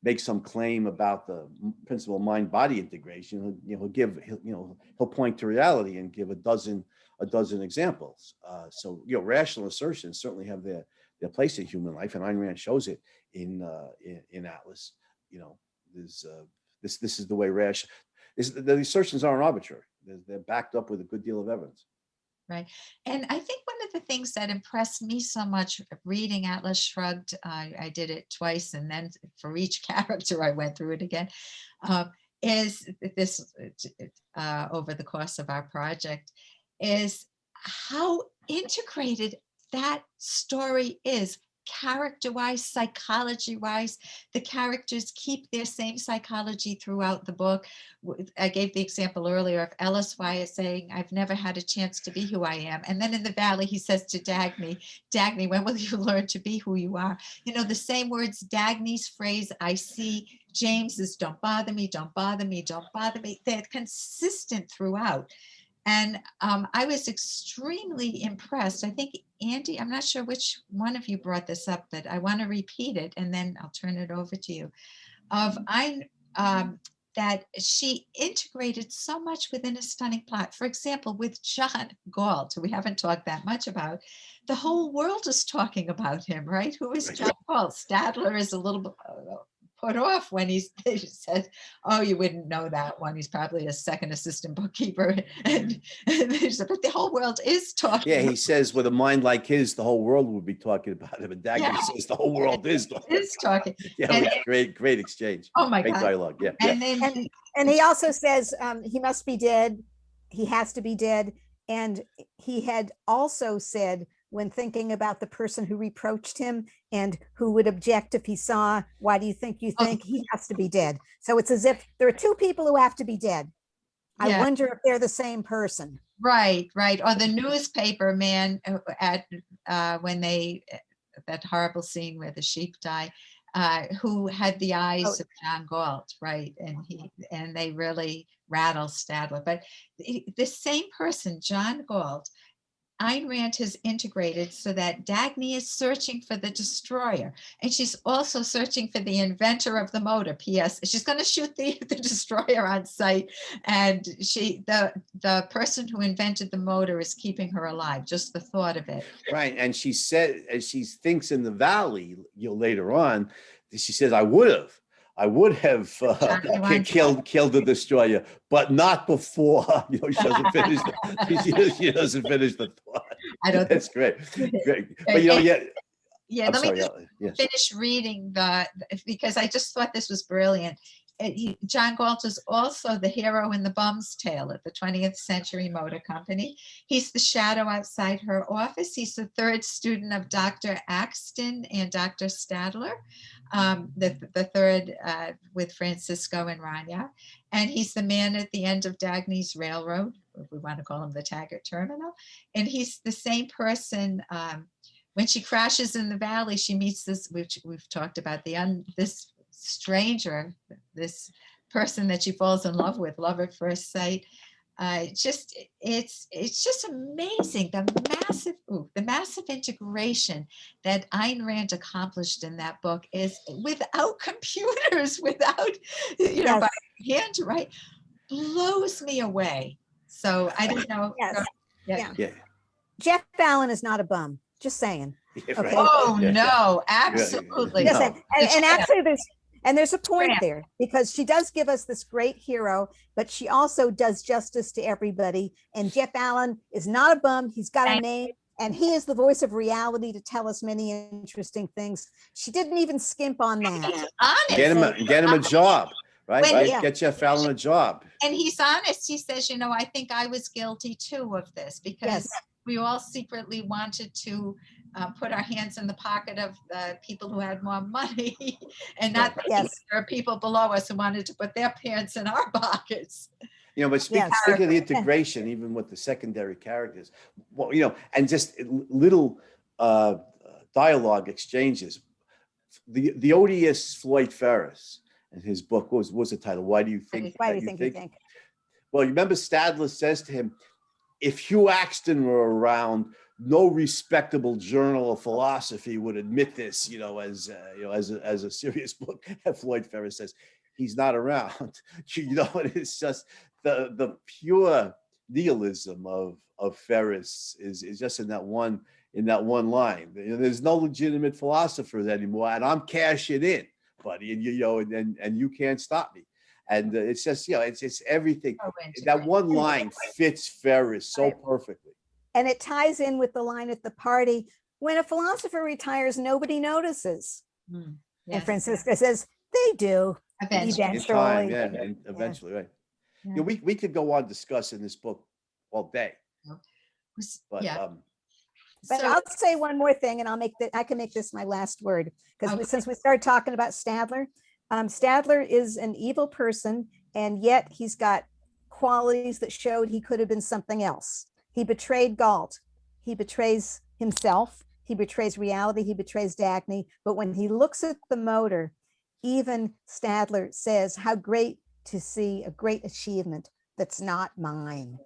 make some claim about the principle of mind-body integration. He'll point to reality and give a dozen examples. So rational assertions certainly have their place in human life, and Ayn Rand shows it in Atlas. You know, this is the way the assertions aren't arbitrary. They're backed up with a good deal of evidence. Right. And I think one of the things that impressed me so much reading Atlas Shrugged, I did it twice, and then for each character I went through it again, is this over the course of our project, is how integrated that story is. Character-wise, psychology-wise, the characters keep their same psychology throughout the book. I gave the example earlier of Ellis Wyatt saying, I've never had a chance to be who I am. And then in the valley, he says to Dagny, when will you learn to be who you are? You know, the same words, Dagny's phrase, I see James's, don't bother me, don't bother me, don't bother me. They're consistent throughout. And I was extremely impressed. I think, Andy, I'm not sure which one of you brought this up, but I want to repeat it, and then I'll turn it over to you. That she integrated so much within a stunning plot. For example, with John Galt, who we haven't talked that much about, the whole world is talking about him, right? Who is John Galt? Stadler is a little bit put off when he says, oh, you wouldn't know that one. He's probably a second assistant bookkeeper. And but the whole world is talking. Yeah, he says with a mind like his, the whole world would be talking about him. And Dagny says the whole world is talking. Yeah, and, great exchange. Oh my great God. Dialogue. Yeah. And he also says he must be dead. He has to be dead. And he had also said, when thinking about the person who reproached him and who would object if he saw, why do you think he has to be dead? So it's as if there are two people who have to be dead. I wonder if they're the same person. Right. Or the newspaper man at when that horrible scene where the sheep die. who had the eyes Oh. of John Galt, right? And they really rattle Stadler. But the same person, John Galt, Ayn Rand has integrated so that Dagny is searching for the destroyer, and she's also searching for the inventor of the motor. P.S. She's going to shoot the destroyer on sight, and the person who invented the motor is keeping her alive. Just the thought of it. Right, and she said, as she thinks in the valley, later on, she says, "I would have." Killed the destroyer, but not before. She doesn't finish. She doesn't finish the thought. I don't. That's great. But yeah. Let me finish reading because I just thought this was brilliant. John Galt is also the hero in the Bum's Tale at the 20th Century Motor Company. He's the shadow outside her office. He's the third student of Dr. Axton and Dr. Stadler, the third with Francisco and Rania. And he's the man at the end of Dagny's railroad, if we want to call him the Taggart Terminal. And he's the same person. When she crashes in the valley, she meets this, which we've talked about, this stranger, this person that she falls in love with, love at first sight. It's just amazing the massive integration that Ayn Rand accomplished in that book is without computers, without by hand to write, blows me away. So I don't know. Yeah. Jeff Allen is not a bum. Just saying. Okay. Oh no, absolutely. Yes, and actually there's a point there, because she does give us this great hero, but she also does justice to everybody. And Jeff Allen is not a bum. He's got a name, and he is the voice of reality to tell us many interesting things. She didn't even skimp on that. Get him a job, right? Get Jeff Allen a job. And he's honest. He says, I think I was guilty too of this, because we all secretly wanted to put our hands in the pocket of the people who had more money, and not there are people below us who wanted to put their pants in our pockets. But speaking of the integration, even with the secondary characters, and just little dialogue exchanges. The odious Floyd Ferris and his book, what was the title? Why do you think? Why do you think? Well, you remember Stadler says to him, if Hugh Axton were around, no respectable journal of philosophy would admit this, as a serious book. And Floyd Ferris says, he's not around. It's just the pure nihilism of Ferris is just in that one line. There's no legitimate philosophers anymore, and I'm cashing in, buddy, and you can't stop me. And it's just, it's everything. That one line fits Ferris so perfectly. And it ties in with the line at the party, when a philosopher retires, nobody notices. And Francisco says, they do. Eventually. Eventually, right. Yeah. We could go on discussing this book all day. But I'll say one more thing, and I can make this my last word, because since we started talking about Stadler, Stadler is an evil person, and yet he's got qualities that showed he could have been something else. He betrayed Galt. He betrays himself. He betrays reality. He betrays Dagny. But when he looks at the motor, even Stadler says, how great to see a great achievement that's not mine.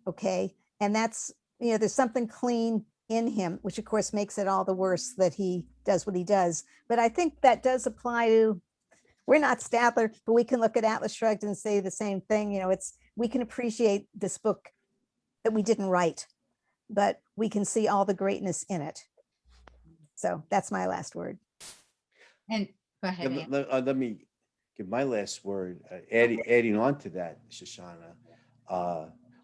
Okay. And that's, there's something clean in him, which of course makes it all the worse that he does what he does. But I think that does apply to, we're not Stadler, but we can look at Atlas Shrugged and say the same thing. We can appreciate this book that we didn't write, but we can see all the greatness in it. So that's my last word. And go ahead. Let me give my last word. Adding on to that, Shoshana,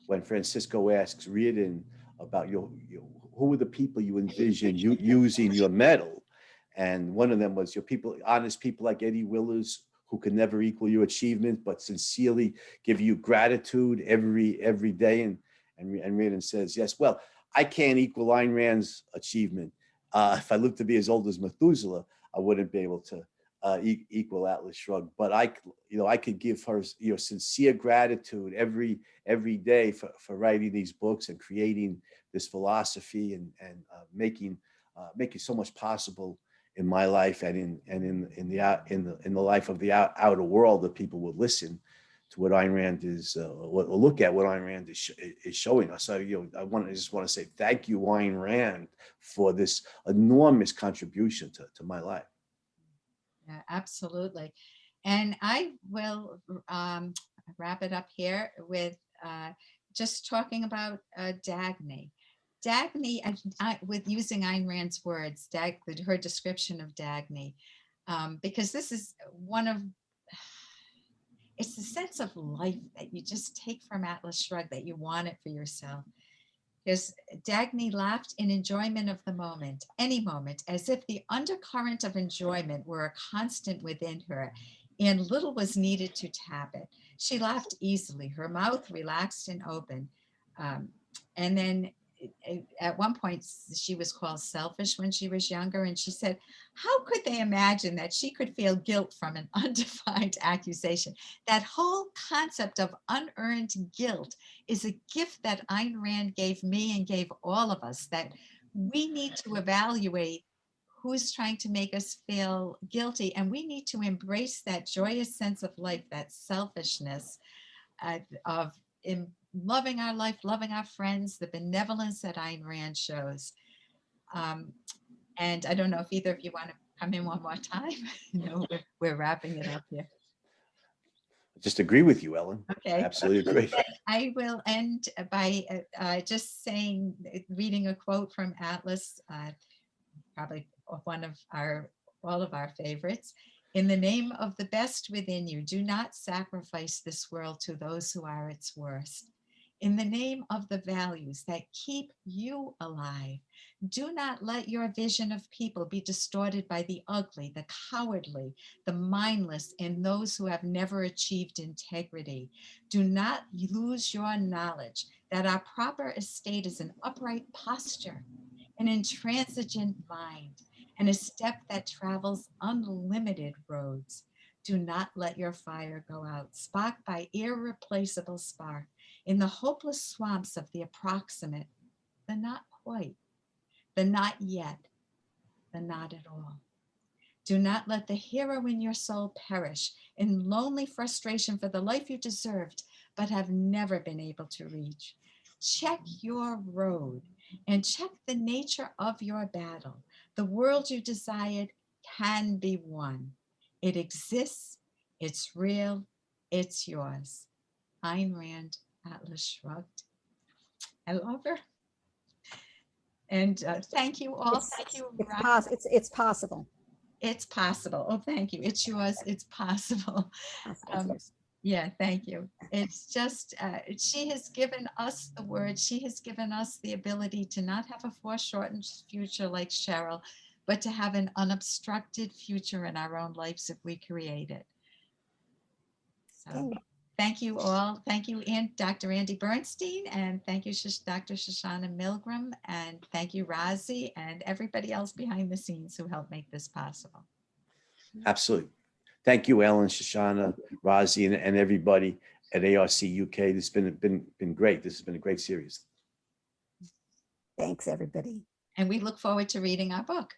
when Francisco asks Reardon about who are the people you envision using your medal, and one of them was your people, honest people like Eddie Willers, who can never equal your achievement, but sincerely give you gratitude every day. And Reardon says, yes, well, I can't equal Ayn Rand's achievement. If I lived to be as old as Methuselah, I wouldn't be able to equal Atlas Shrugged. But I could give her sincere gratitude every day for writing these books and creating this philosophy and making so much possible in my life and in the life of the outer world, that people would listen to what Ayn Rand is, or look at what Ayn Rand is showing us. So, I just want to say thank you, Ayn Rand, for this enormous contribution to my life. Yeah, absolutely. And I will wrap it up here with just talking about Dagny. Dagny, with using Ayn Rand's words, her description of Dagny, because this is it's the sense of life that you just take from Atlas Shrugged, that you want it for yourself. Because Dagny laughed in enjoyment of the moment, any moment, as if the undercurrent of enjoyment were a constant within her, and little was needed to tap it. She laughed easily, her mouth relaxed and open. And then at one point, she was called selfish when she was younger, and she said, how could they imagine that she could feel guilt from an undefined accusation? That whole concept of unearned guilt is a gift that Ayn Rand gave me and gave all of us, that we need to evaluate who's trying to make us feel guilty, and we need to embrace that joyous sense of life, that selfishness of loving our life, loving our friends, the benevolence that Ayn Rand shows. And I don't know if either of you want to come in one more time. No, we're wrapping it up here. Just agree with you, Ellen. Okay. Absolutely agree. I will end by just saying, reading a quote from Atlas, probably all of our favorites. In the name of the best within you, do not sacrifice this world to those who are its worst. In the name of the values that keep you alive, do not let your vision of people be distorted by the ugly, the cowardly, the mindless, and those who have never achieved integrity. Do not lose your knowledge that our proper estate is an upright posture, an intransigent mind, and a step that travels unlimited roads. Do not let your fire go out, sparked by irreplaceable spark, in the hopeless swamps of the approximate, the not quite, the not yet, the not at all. Do not let the hero in your soul perish in lonely frustration for the life you deserved, but have never been able to reach. Check your road and check the nature of your battle. The world you desired can be won. It exists, it's real, it's yours. Ayn Rand, Atlas Shrugged. I love her. And thank you all. Thank you, Rob. It's possible. It's possible. Oh, thank you. It's yours. It's possible. Yes. Yeah, thank you. It's just, she has given us the word. She has given us the ability to not have a foreshortened future like Cheryl, but to have an unobstructed future in our own lives if we create it. So Okay. thank you all. Thank you, Dr. Andy Bernstein, and thank you, Dr. Shoshana Milgram, and thank you, Razi, and everybody else behind the scenes who helped make this possible. Absolutely. Thank you, Ellen, Shoshana, Razi, and everybody at ARC UK. This has been great. This has been a great series. Thanks, everybody. And we look forward to reading our book.